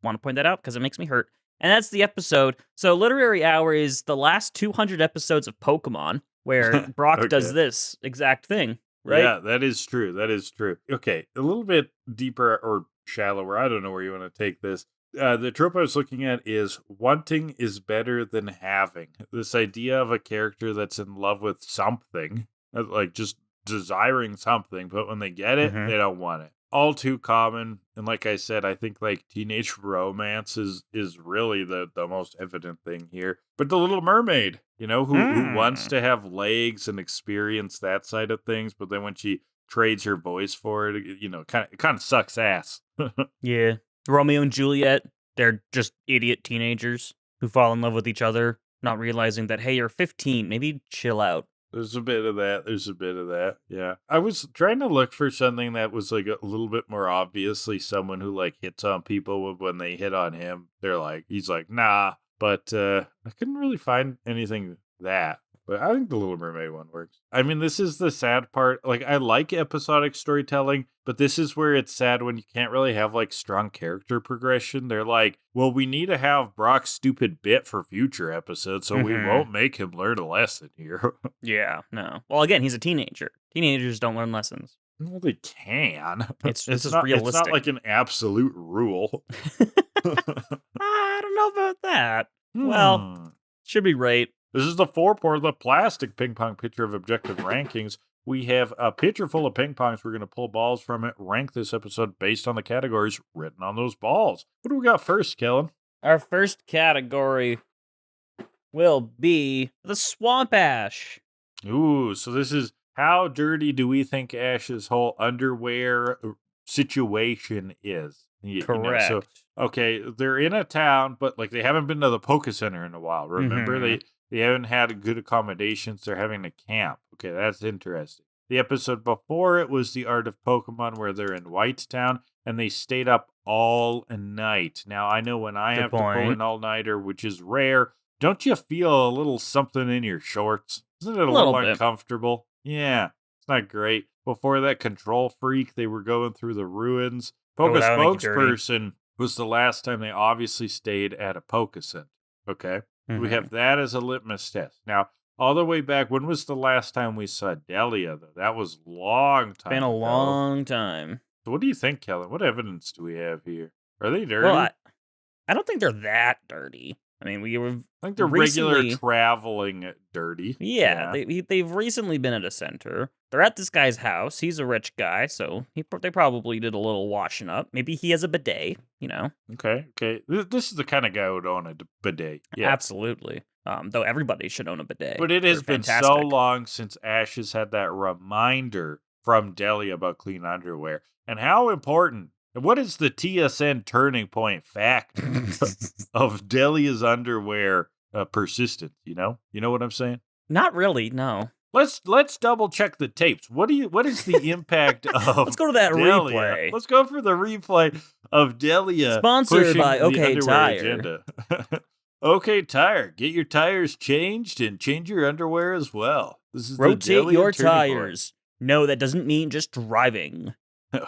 Speaker 1: to point that out because it makes me hurt. And that's the episode. So Literary Hour is the last 200 episodes of Pokemon where Brock does this exact thing. Right?
Speaker 2: Yeah, that is true. That is true. Okay, a little bit deeper or shallower. I don't know where you want to take this. The trope I was looking at is wanting is better than having. This idea of a character that's in love with something, like just desiring something, but when they get it, they don't want it. All too common. And like I said, I think like teenage romance is really the most evident thing here. But the Little Mermaid, who wants to have legs and experience that side of things, but then when she trades her voice for it, it kind of sucks ass.
Speaker 1: Yeah. Romeo and Juliet, they're just idiot teenagers who fall in love with each other, not realizing that, hey, you're 15, maybe chill out.
Speaker 2: There's a bit of that. Yeah. I was trying to look for something that was like a little bit more obviously someone who like hits on people when they hit on him. He's like, nah. But I couldn't really find anything that. But I think the Little Mermaid one works. I mean, this is the sad part. Like, I like episodic storytelling, but this is where it's sad when you can't really have, like, strong character progression. They're like, well, we need to have Brock's stupid bit for future episodes, so we won't make him learn a lesson here.
Speaker 1: Yeah, no. Well, again, he's a teenager. Teenagers don't learn lessons.
Speaker 2: Well, they can.
Speaker 1: This is realistic.
Speaker 2: It's not like an absolute rule.
Speaker 1: I don't know about that. Well, should be right.
Speaker 2: This is the 4 the plastic ping pong pitcher of objective rankings. We have a pitcher full of ping pongs. We're going to pull balls from it, rank this episode based on the categories written on those balls. What do we got first, Kellan?
Speaker 1: Our first category will be the Swamp Ash.
Speaker 2: Ooh, so this is how dirty do we think Ash's whole underwear situation is?
Speaker 1: Correct.
Speaker 2: So, okay, they're in a town, but like they haven't been to the Poke Center in a while. Remember, they haven't had good accommodations. They're having to camp. Okay, that's interesting. The episode before it was The Art of Pokemon, where they're in White Town, and they stayed up all night. Now, I know when I have to pull an all-nighter, which is rare, don't you feel a little something in your shorts? Isn't it a little uncomfortable? Yeah, it's not great. Before that, Control Freak, they were going through the ruins. Poke Spokesperson was the last time they obviously stayed at a Poke Center. Okay? We have that as a litmus test. Now, all the way back, when was the last time we saw Delia, though? That was a long time
Speaker 1: ago. Been a long time.
Speaker 2: So what do you think, Kellan? What evidence do we have here? Are they dirty?
Speaker 1: Well, I don't think they're that dirty. I mean,
Speaker 2: I think they're regular traveling dirty.
Speaker 1: Yeah. They've recently been at a center. They're at this guy's house. He's a rich guy, so they probably did a little washing up. Maybe he has a bidet,
Speaker 2: Okay. This is the kind of guy who would own a bidet. Yeah.
Speaker 1: Absolutely. Though everybody should own a bidet.
Speaker 2: But it has been so long since Ash has had that reminder from Delia about clean underwear. And how important And what is the TSN turning point fact of Delia's underwear persistence? You know what I'm saying?
Speaker 1: Not really, no.
Speaker 2: Let's double check the tapes. What is the impact of
Speaker 1: Let's go to that
Speaker 2: Delia?
Speaker 1: replay.
Speaker 2: Let's go for the replay of Delia
Speaker 1: Sponsored
Speaker 2: pushing
Speaker 1: by
Speaker 2: the
Speaker 1: OK
Speaker 2: underwear
Speaker 1: Tire.
Speaker 2: agenda. OK Tire, get your tires changed and change your underwear as well. This is
Speaker 1: Rotate
Speaker 2: the Delia
Speaker 1: your
Speaker 2: turning point.
Speaker 1: tires. No, that doesn't mean just driving.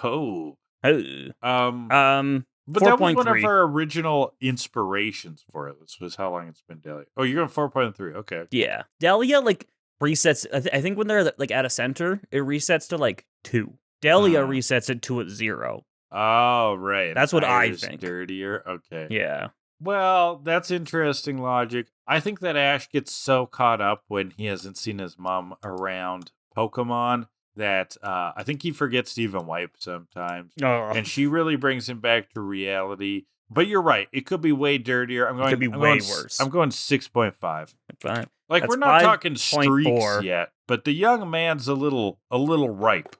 Speaker 2: Oh.
Speaker 1: Oh.
Speaker 2: But that was one of
Speaker 1: 4.3.
Speaker 2: our original inspirations for it. This was how long it's been Delia. Oh, you're going 4.3. Okay.
Speaker 1: Yeah. Delia, like, resets. I think when they're, like, at a center, it resets to, like, 2. Delia resets it to a 0.
Speaker 2: Oh, right.
Speaker 1: That's what I
Speaker 2: Tires
Speaker 1: think.
Speaker 2: Dirtier. Okay.
Speaker 1: Yeah.
Speaker 2: Well, that's interesting logic. I think that Ash gets so caught up when he hasn't seen his mom around Pokemon that I think he forgets to even wipe sometimes.
Speaker 1: Oh.
Speaker 2: And she really brings him back to reality. But you're right. It could be way dirtier.
Speaker 1: It could be way worse.
Speaker 2: I'm going 6.5.
Speaker 1: Fine.
Speaker 2: Like,
Speaker 1: That's
Speaker 2: we're not talking
Speaker 1: 5.4.
Speaker 2: streaks yet, but the young man's a little ripe.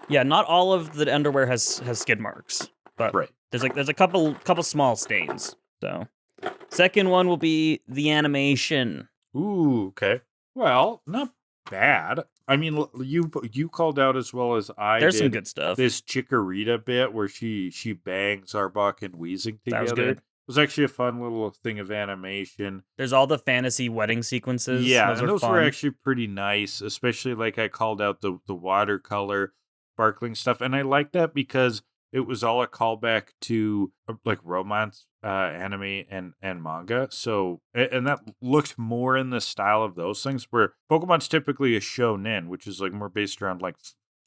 Speaker 1: Yeah, not all of the underwear has skid marks, but
Speaker 2: Right.
Speaker 1: there's a couple small stains. So, second one will be the animation.
Speaker 2: Ooh, okay. Well, not bad. I mean, you called out as well as I
Speaker 1: There's
Speaker 2: did
Speaker 1: some good stuff.
Speaker 2: this Chikorita bit where she bangs Arbok and Weezing together.
Speaker 1: That was good.
Speaker 2: It was actually a fun little thing of animation.
Speaker 1: There's all the fantasy wedding sequences.
Speaker 2: Yeah,
Speaker 1: those
Speaker 2: and
Speaker 1: are
Speaker 2: those
Speaker 1: fun.
Speaker 2: were actually pretty nice, especially like I called out the watercolor sparkling stuff. And I like that because it was all a callback to like romance anime and manga. So, and that looked more in the style of those things where Pokemon's typically a shonen, which is like more based around like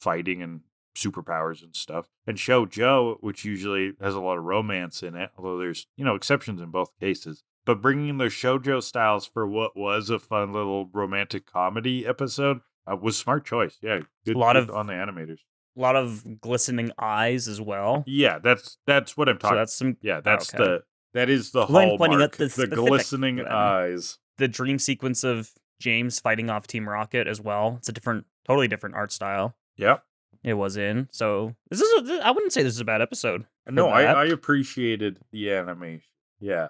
Speaker 2: fighting and superpowers and stuff. And shoujo, which usually has a lot of romance in it, although there's, exceptions in both cases. But bringing those shoujo styles for what was a fun little romantic comedy episode was smart choice. Yeah, good on the animators.
Speaker 1: A lot of glistening eyes as well.
Speaker 2: Yeah, that's what I'm talking.
Speaker 1: So that's some.
Speaker 2: Yeah, that's
Speaker 1: okay.
Speaker 2: that is the
Speaker 1: Well, I'm pointing
Speaker 2: hallmark.
Speaker 1: at the
Speaker 2: The
Speaker 1: specific
Speaker 2: glistening
Speaker 1: then.
Speaker 2: eyes.
Speaker 1: The dream sequence of James fighting off Team Rocket as well. It's a totally different art style.
Speaker 2: Yep.
Speaker 1: It was in. So I wouldn't say this is a bad episode.
Speaker 2: No, I appreciated the animation. Yeah.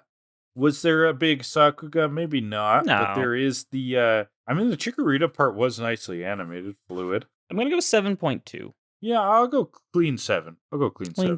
Speaker 2: Was there a big Sakuga? Maybe not.
Speaker 1: No.
Speaker 2: But there is the the Chikorita part was nicely animated, fluid.
Speaker 1: I'm gonna go 7.2.
Speaker 2: Yeah, I'll go clean 7. I'll go clean 7.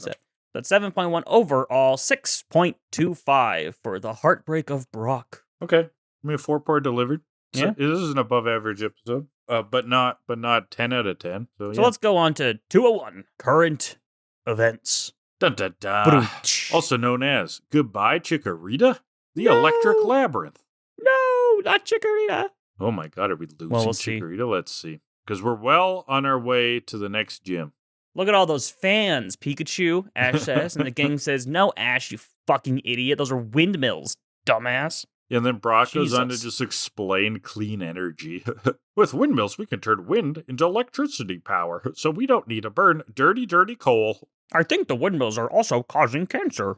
Speaker 1: That's 7.1 overall, 6.25 for the Heartbreak of Brock.
Speaker 2: Okay. I mean, 4 delivered.
Speaker 1: Yeah.
Speaker 2: So this is an above average episode. But not 10 out of 10. So
Speaker 1: let's go on to 201, current events.
Speaker 2: Dun, dun, dun. Also known as Goodbye Chikorita, the Electric Labyrinth.
Speaker 1: No, not Chikorita.
Speaker 2: Oh my god, are we losing
Speaker 1: we'll
Speaker 2: Chikorita?
Speaker 1: see.
Speaker 2: Let's see. Because we're well on our way to the next gym.
Speaker 1: Look at all those fans, Pikachu, Ash says, and the gang says, no, Ash, you fucking idiot. Those are windmills, dumbass.
Speaker 2: Yeah, and then Brock goes on to just explain clean energy. With windmills, we can turn wind into electricity power, so we don't need to burn dirty, dirty coal.
Speaker 1: I think the windmills are also causing cancer.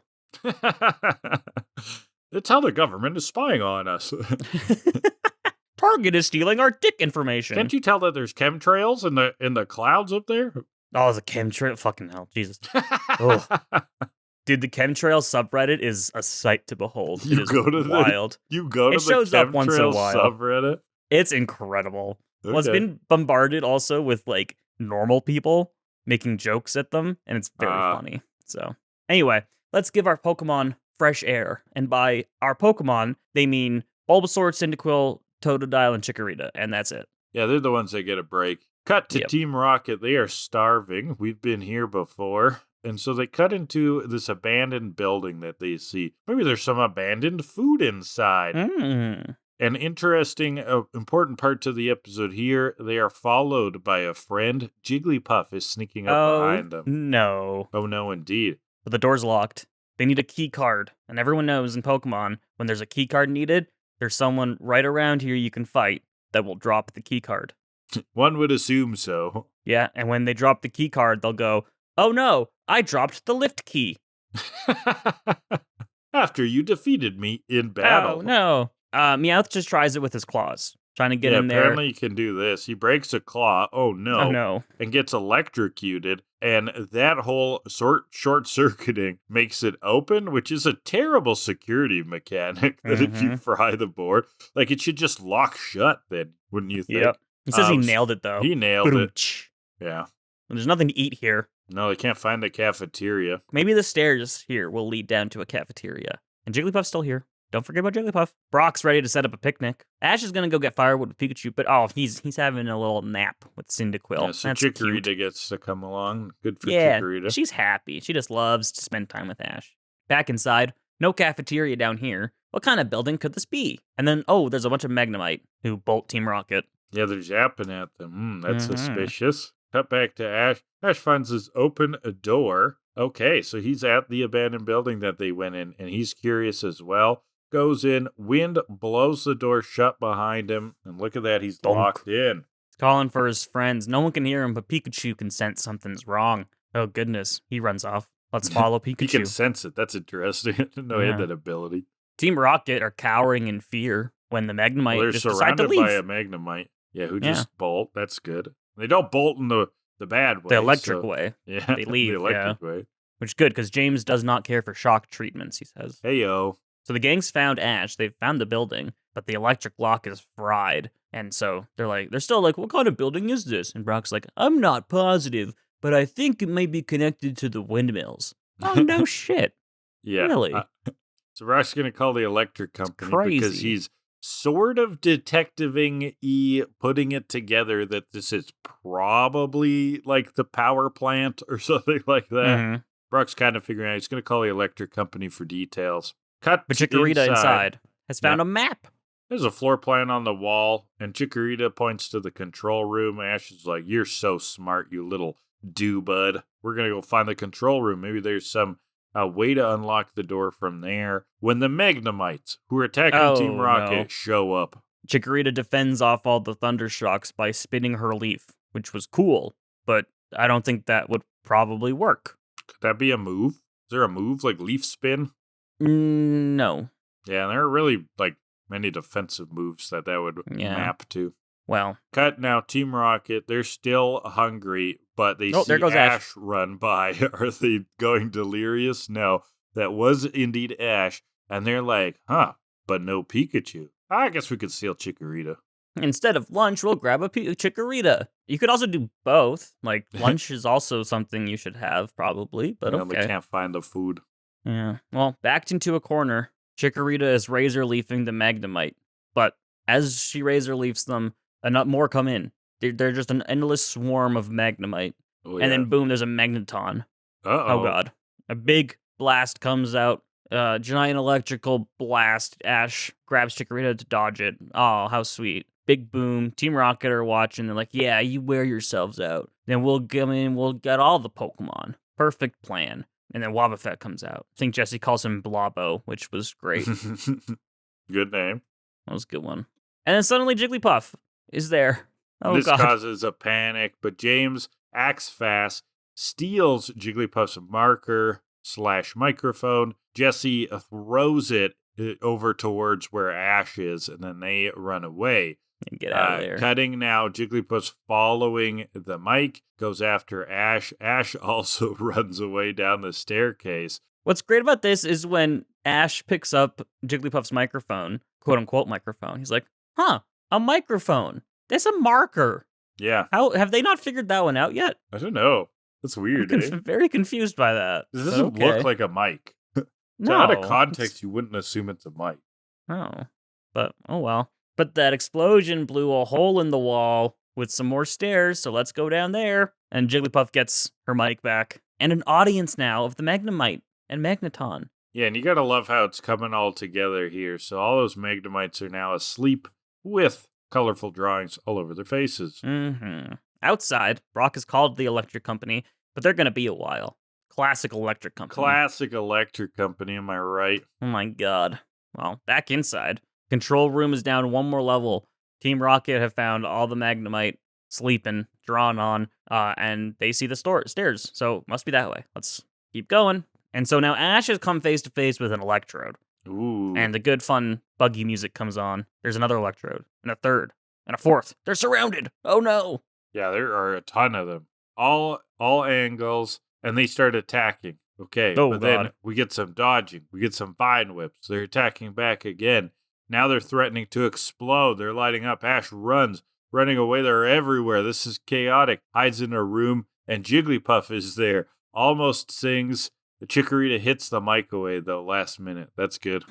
Speaker 2: It's how the government is spying on us.
Speaker 1: Target is stealing our dick information.
Speaker 2: Can't you tell that there's chemtrails in the clouds up there?
Speaker 1: Oh, the chemtrail. Fucking hell. Jesus. Dude, the chemtrail subreddit is a sight to behold. It is wild.
Speaker 2: You go to
Speaker 1: it shows
Speaker 2: the
Speaker 1: up once in a
Speaker 2: chemtrail
Speaker 1: while.
Speaker 2: subreddit?
Speaker 1: It's incredible.
Speaker 2: Okay.
Speaker 1: Well, it's been bombarded also with, like, normal people making jokes at them, and it's very funny. So, anyway, let's give our Pokemon fresh air. And by our Pokemon, they mean Bulbasaur, Cyndaquil, Totodile, and Chikorita, and that's it.
Speaker 2: Yeah, they're the ones that get a break. Cut to Team Rocket. They are starving. We've been here before. And so they cut into this abandoned building that they see. Maybe there's some abandoned food inside. An interesting, important part to the episode here, they are followed by a friend. Jigglypuff is sneaking up behind them.
Speaker 1: No.
Speaker 2: Oh, no, indeed.
Speaker 1: But the door's locked. They need a key card. And everyone knows in Pokemon, when there's a key card needed, there's someone right around here you can fight that will drop the key card.
Speaker 2: One would assume so.
Speaker 1: Yeah, and when they drop the key card, they'll go, oh no, I dropped the lift key.
Speaker 2: After you defeated me in battle.
Speaker 1: Oh no. Meowth just tries it with his claws. trying to get
Speaker 2: Yeah,
Speaker 1: in there.
Speaker 2: apparently you can do this. He breaks a claw. Oh, no.
Speaker 1: Oh, no.
Speaker 2: And gets electrocuted. And that whole short-circuiting makes it open, which is a terrible security mechanic that if you fry the board, like it should just lock shut then, wouldn't you think?
Speaker 1: Yep. He says he nailed it, though.
Speaker 2: He nailed it.
Speaker 1: Ch.
Speaker 2: Yeah.
Speaker 1: There's nothing to eat here.
Speaker 2: No, they can't find the cafeteria.
Speaker 1: Maybe the stairs here will lead down to a cafeteria. And Jigglypuff's still here. Don't forget about Jigglypuff. Brock's ready to set up a picnic. Ash is going to go get firewood with Pikachu, but he's having a little nap with Cyndaquil.
Speaker 2: Yeah, so
Speaker 1: That's
Speaker 2: Chikorita
Speaker 1: cute.
Speaker 2: gets to come along. Good for
Speaker 1: Yeah,
Speaker 2: Chikorita.
Speaker 1: she's happy. She just loves to spend time with Ash. Back inside, no cafeteria down here. What kind of building could this be? And then, there's a bunch of Magnemite who bolt Team Rocket.
Speaker 2: Yeah, they're zapping at them. That's suspicious. Cut back to Ash. Ash finds this open door. Okay, so he's at the abandoned building that they went in, and he's curious as well. Goes in, wind blows the door shut behind him, and look at that, he's locked in.
Speaker 1: He's calling for his friends. No one can hear him, but Pikachu can sense something's wrong. Oh, goodness. He runs off. Let's follow Pikachu.
Speaker 2: He can sense it. That's interesting. I didn't know he had that ability.
Speaker 1: Team Rocket are cowering in fear when the Magnemite just decide to
Speaker 2: they're
Speaker 1: leave.
Speaker 2: surrounded by a Magnemite. Yeah, who just bolt. That's good. They don't bolt in the bad way.
Speaker 1: The electric way.
Speaker 2: Yeah,
Speaker 1: They leave,
Speaker 2: the electric way.
Speaker 1: Which is good, because James does not care for shock treatments, he says.
Speaker 2: Hey-yo.
Speaker 1: So the gang's found Ash. They've found the building, but the electric lock is fried. And so they're still like, what kind of building is this? And Brock's like, I'm not positive, but I think it may be connected to the windmills. Oh, no shit.
Speaker 2: Yeah.
Speaker 1: Really?
Speaker 2: So Brock's going to call the electric company
Speaker 1: crazy.
Speaker 2: Because he's sort of detectiving-y, putting it together that this is probably like the power plant or something like that. Brock's kind of figuring out he's going to call the electric company for details. But
Speaker 1: Chikorita inside has found a map.
Speaker 2: There's a floor plan on the wall, and Chikorita points to the control room. Ash is like, you're so smart, you little do-bud. We're going to go find the control room. Maybe there's some way to unlock the door from there. When the Magnemites, who are attacking Team Rocket, show up.
Speaker 1: Chikorita defends off all the thunder shocks by spinning her leaf, which was cool, but I don't think that would probably work.
Speaker 2: Could that be a move? Is there a move like leaf spin?
Speaker 1: No.
Speaker 2: Yeah, there are really many defensive moves that would map to.
Speaker 1: Well.
Speaker 2: Cut now, Team Rocket, they're still hungry, but they see
Speaker 1: there goes
Speaker 2: Ash run by. Are they going delirious? No, that was indeed Ash. And they're like, but no Pikachu. I guess we could steal Chikorita.
Speaker 1: Instead of lunch, we'll grab a Chikorita. You could also do both. Lunch is also something you should have, probably, but okay.
Speaker 2: They can't find the food.
Speaker 1: Yeah. Well, backed into a corner, Chikorita is razor leafing the Magnemite. But as she razor leafs them, more come in. They're just an endless swarm of Magnemite.
Speaker 2: Oh, yeah.
Speaker 1: And then boom, there's a Magneton.
Speaker 2: Uh-oh.
Speaker 1: Oh god. A big blast comes out. Giant electrical blast. Ash grabs Chikorita to dodge it. Oh, how sweet. Big boom. Team Rocket are watching. They're like, yeah, you wear yourselves out. Then we'll get all the Pokemon. Perfect plan. And then Wobbuffet comes out. I think Jesse calls him Blobbo, which was great.
Speaker 2: Good name.
Speaker 1: That was a good one. And then suddenly Jigglypuff is there. Oh,
Speaker 2: this
Speaker 1: God.
Speaker 2: causes a panic, but James acts fast, steals Jigglypuff's marker/microphone. Jesse throws it over towards where Ash is, and then they run away.
Speaker 1: And get out of there.
Speaker 2: Cutting now, Jigglypuff's following the mic, goes after Ash. Ash also runs away down the staircase.
Speaker 1: What's great about this is when Ash picks up Jigglypuff's microphone, quote-unquote microphone, he's like, a microphone. That's a marker.
Speaker 2: Yeah.
Speaker 1: How have they not figured that one out yet?
Speaker 2: I don't know. That's weird,
Speaker 1: I'm very confused by that.
Speaker 2: This doesn't look like a mic.
Speaker 1: No.
Speaker 2: Out of context, you wouldn't assume it's a mic.
Speaker 1: Oh. But, oh well. But that explosion blew a hole in the wall with some more stairs, so let's go down there. And Jigglypuff gets her mic back. And an audience now of the Magnemite and Magneton.
Speaker 2: Yeah, and you gotta love how it's coming all together here. So all those Magnemites are now asleep with colorful drawings all over their faces.
Speaker 1: Outside, Brock has called the electric company, but they're gonna be a while. Classic electric company.
Speaker 2: Classic electric company, am I right?
Speaker 1: Oh my god. Well, back inside. Control room is down one more level. Team Rocket have found all the Magnemite sleeping, drawn on, and they see the stairs. So must be that way. Let's keep going. And so now Ash has come face to face with an Electrode.
Speaker 2: Ooh.
Speaker 1: And the good, fun, buggy music comes on. There's another Electrode, and a third, and a fourth. They're surrounded. Oh no.
Speaker 2: Yeah, there are a ton of them. All angles, and they start attacking. Okay,
Speaker 1: Oh,
Speaker 2: but
Speaker 1: God.
Speaker 2: then we get some dodging. We get some vine whips. They're attacking back again. Now they're threatening to explode. They're lighting up. Ash runs, running away. They're everywhere. This is chaotic. Hides in a room, and Jigglypuff is there. Almost sings. The Chikorita hits the mic away, though, last minute. That's good.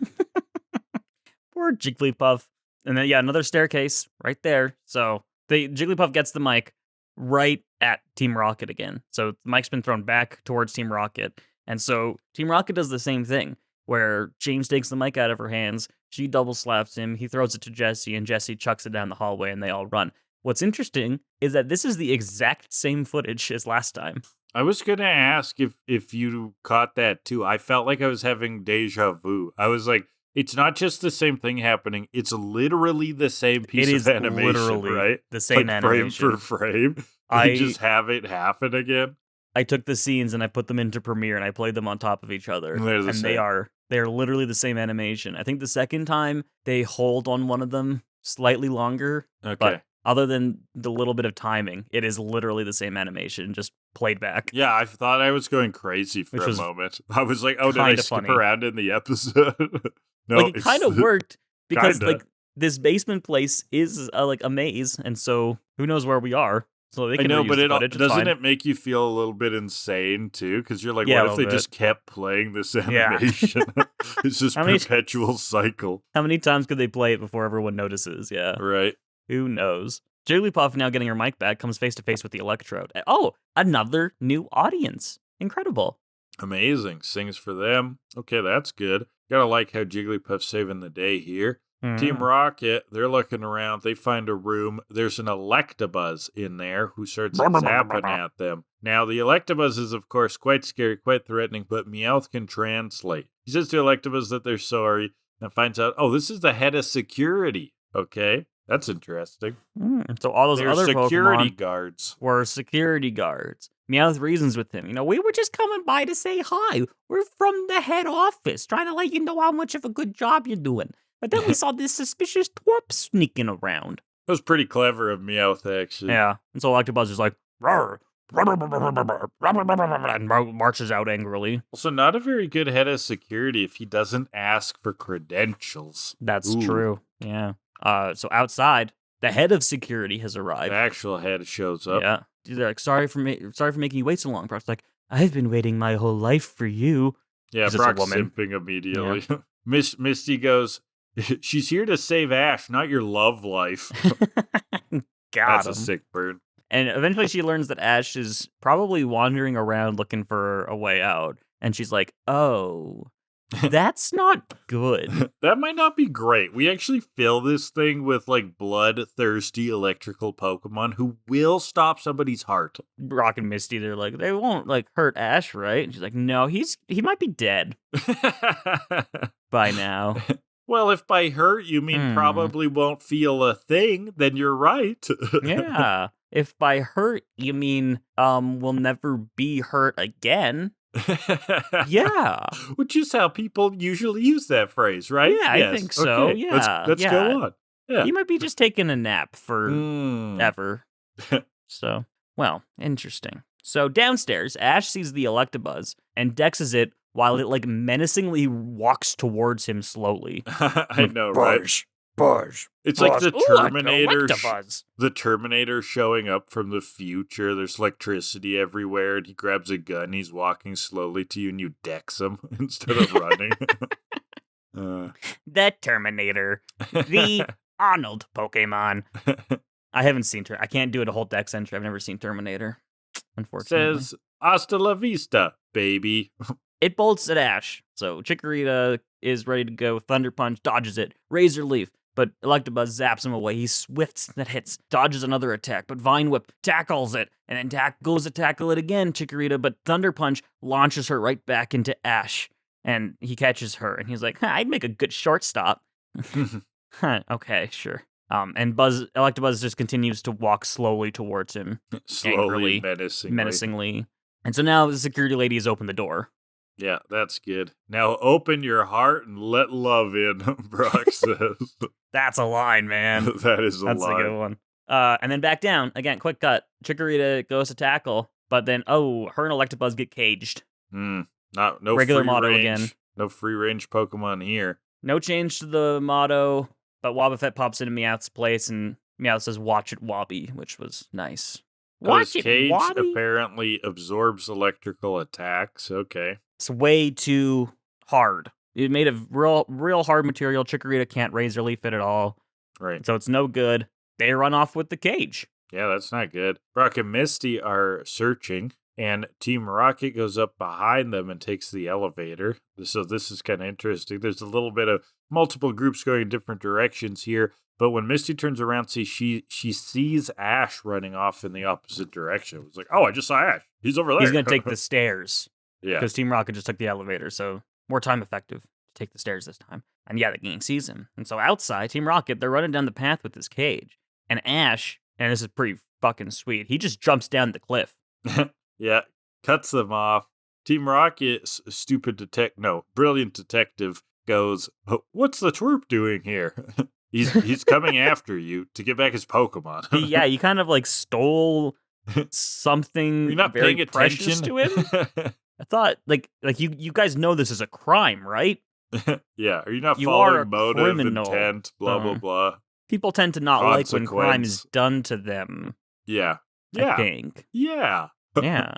Speaker 1: Poor Jigglypuff. And then, another staircase right there. So Jigglypuff gets the mic right at Team Rocket again. So the mic's been thrown back towards Team Rocket. And so Team Rocket does the same thing, where James takes the mic out of her hands, she double slaps him, he throws it to Jessie, and Jessie chucks it down the hallway, and they all run. What's interesting is that this is the exact same footage as last time.
Speaker 2: I was going to ask if you caught that, too. I felt like I was having deja vu. I was like, it's not just the same thing happening. It's literally the same piece of animation,
Speaker 1: literally
Speaker 2: right?
Speaker 1: the same
Speaker 2: like
Speaker 1: animation.
Speaker 2: Frame for frame. I just have it happen again.
Speaker 1: I took the scenes and I put them into Premiere and I played them on top of each other.
Speaker 2: And
Speaker 1: they're literally the same animation. I think the second time they hold on one of them slightly longer.
Speaker 2: Okay.
Speaker 1: But other than the little bit of timing, it is literally the same animation, just played back.
Speaker 2: Yeah, I thought I was going crazy for a moment. I was like, oh, did I skip around in the episode? No,
Speaker 1: it kind of worked because this basement place is a maze, and so who knows where we are. So they can
Speaker 2: doesn't it make you feel a little bit insane too? Because you're like, what if they just kept playing this animation? It's just perpetual cycle.
Speaker 1: How many times could they play it before everyone notices? Yeah,
Speaker 2: right.
Speaker 1: Who knows? Jigglypuff, now getting her mic back, comes face to face with the Electrode. Oh, another new audience! Incredible.
Speaker 2: Amazing. Sings for them. Okay, that's good. Gotta like how Jigglypuff's saving the day here. Team Rocket, they're looking around. They find a room. There's an Electabuzz in there who starts zapping at them. Now, the Electabuzz is, of course, quite scary, quite threatening, but Meowth can translate. He says to Electabuzz that they're sorry and finds out, oh, this is the head of security. Okay, that's interesting.
Speaker 1: So all those other
Speaker 2: security
Speaker 1: Pokemon
Speaker 2: guards
Speaker 1: were security guards. Meowth reasons with him. We were just coming by to say hi. We're from the head office, trying to let you know how much of a good job you're doing. But then we saw this suspicious twerp sneaking around.
Speaker 2: That was pretty clever of Meowth, actually.
Speaker 1: Yeah. And so Electabuzz is like, "Rawr, and marches out angrily.
Speaker 2: Also, not a very good head of security if he doesn't ask for credentials.
Speaker 1: That's true. Yeah. So outside, the head of security has arrived.
Speaker 2: The actual head shows up.
Speaker 1: Yeah. They're like, sorry for making you wait so long. Brock's like, I've been waiting my whole life for you.
Speaker 2: Yeah, Brock's simping immediately. Yeah. Misty goes, she's here to save Ash, not your love life. That's a sick bird.
Speaker 1: And eventually she learns that Ash is probably wandering around looking for a way out. And she's like, oh, that's not good.
Speaker 2: That might not be great. We actually fill this thing with like bloodthirsty electrical Pokemon who will stop somebody's heart.
Speaker 1: Brock and Misty, they're like, they won't like hurt Ash, right? And she's like, no, he might be dead by now.
Speaker 2: Well, if by hurt you mean probably won't feel a thing, then you're right.
Speaker 1: Yeah. If by hurt you mean will never be hurt again. Yeah.
Speaker 2: Which is how people usually use that phrase, right?
Speaker 1: Yeah,
Speaker 2: yes.
Speaker 1: I think so.
Speaker 2: Okay.
Speaker 1: Yeah.
Speaker 2: Let's go on. Yeah.
Speaker 1: You might be just taking a nap for ever. So, well, interesting. So downstairs, Ash sees the Electabuzz and dexes it while it like menacingly walks towards him slowly.
Speaker 2: I know, right?
Speaker 1: Buzz.
Speaker 2: It's like the Terminator. The Terminator showing up from the future. There's electricity everywhere, and he grabs a gun. He's walking slowly to you, and you dex him instead of running.
Speaker 1: The Terminator, the Arnold Pokemon. I haven't seen I can't do it a whole dex entry. I've never seen Terminator. Unfortunately,
Speaker 2: says hasta la vista, baby.
Speaker 1: It bolts at Ash, so Chikorita is ready to go. Thunder Punch dodges it. Razor Leaf, but Electabuzz zaps him away. He swifts that hits, dodges another attack, but Vine Whip tackles it, and then goes to tackle it again, Chikorita, but Thunder Punch launches her right back into Ash, and he catches her, and he's like, I'd make a good shortstop. Okay, sure. And Electabuzz just continues to walk slowly towards him.
Speaker 2: Slowly,
Speaker 1: angrily, menacingly. And so now the security lady has opened the door.
Speaker 2: Yeah, that's good. Now open your heart and let love in, Brock says.
Speaker 1: That's a line, man.
Speaker 2: That is a
Speaker 1: That's
Speaker 2: line.
Speaker 1: a good one. And then back down. Again, quick cut. Chikorita goes to tackle, but then, her and Electabuzz get caged.
Speaker 2: No
Speaker 1: Regular
Speaker 2: free
Speaker 1: motto
Speaker 2: range.
Speaker 1: again.
Speaker 2: No free range Pokemon here.
Speaker 1: No change to the motto, but wobbuffet pops into Meowth's place, and Meowth says, "Watch it, Wobby," which was nice.
Speaker 2: Watch it, cage Wobby? Apparently absorbs electrical attacks. Okay.
Speaker 1: It's way too hard. It made of real hard material. Chikorita can't Razor Leaf it at all.
Speaker 2: Right.
Speaker 1: So it's no good. They run off with the cage.
Speaker 2: Yeah, that's not good. Brock and Misty are searching, and Team Rocket goes up behind them and takes the elevator. So this is kind of interesting. There's a little bit of multiple groups going in different directions here, but when Misty turns around, she sees Ash running off in the opposite direction. It was like, oh, I just saw Ash. He's over there.
Speaker 1: He's going to take the stairs.
Speaker 2: Yeah.
Speaker 1: Because Team Rocket just took the elevator, so more time effective to take the stairs this time. And yeah, the gang sees him. And so outside, Team Rocket, they're running down the path with this cage. And Ash, and this is pretty fucking sweet, he just jumps down the cliff.
Speaker 2: Yeah, cuts them off. Team Rocket's brilliant detective goes, what's the troop doing here? He's coming after you to get back his Pokemon.
Speaker 1: He kind of like stole something
Speaker 2: You're not
Speaker 1: very
Speaker 2: paying
Speaker 1: precious
Speaker 2: attention
Speaker 1: to him. I thought, like you guys know this is a crime, right?
Speaker 2: Yeah, are you not
Speaker 1: You are a
Speaker 2: following motive,
Speaker 1: criminal.
Speaker 2: intent, blah, blah, blah?
Speaker 1: People tend to not like when crime
Speaker 2: Consequence.
Speaker 1: is done to them.
Speaker 2: Yeah.
Speaker 1: I think.
Speaker 2: Yeah.
Speaker 1: Yeah.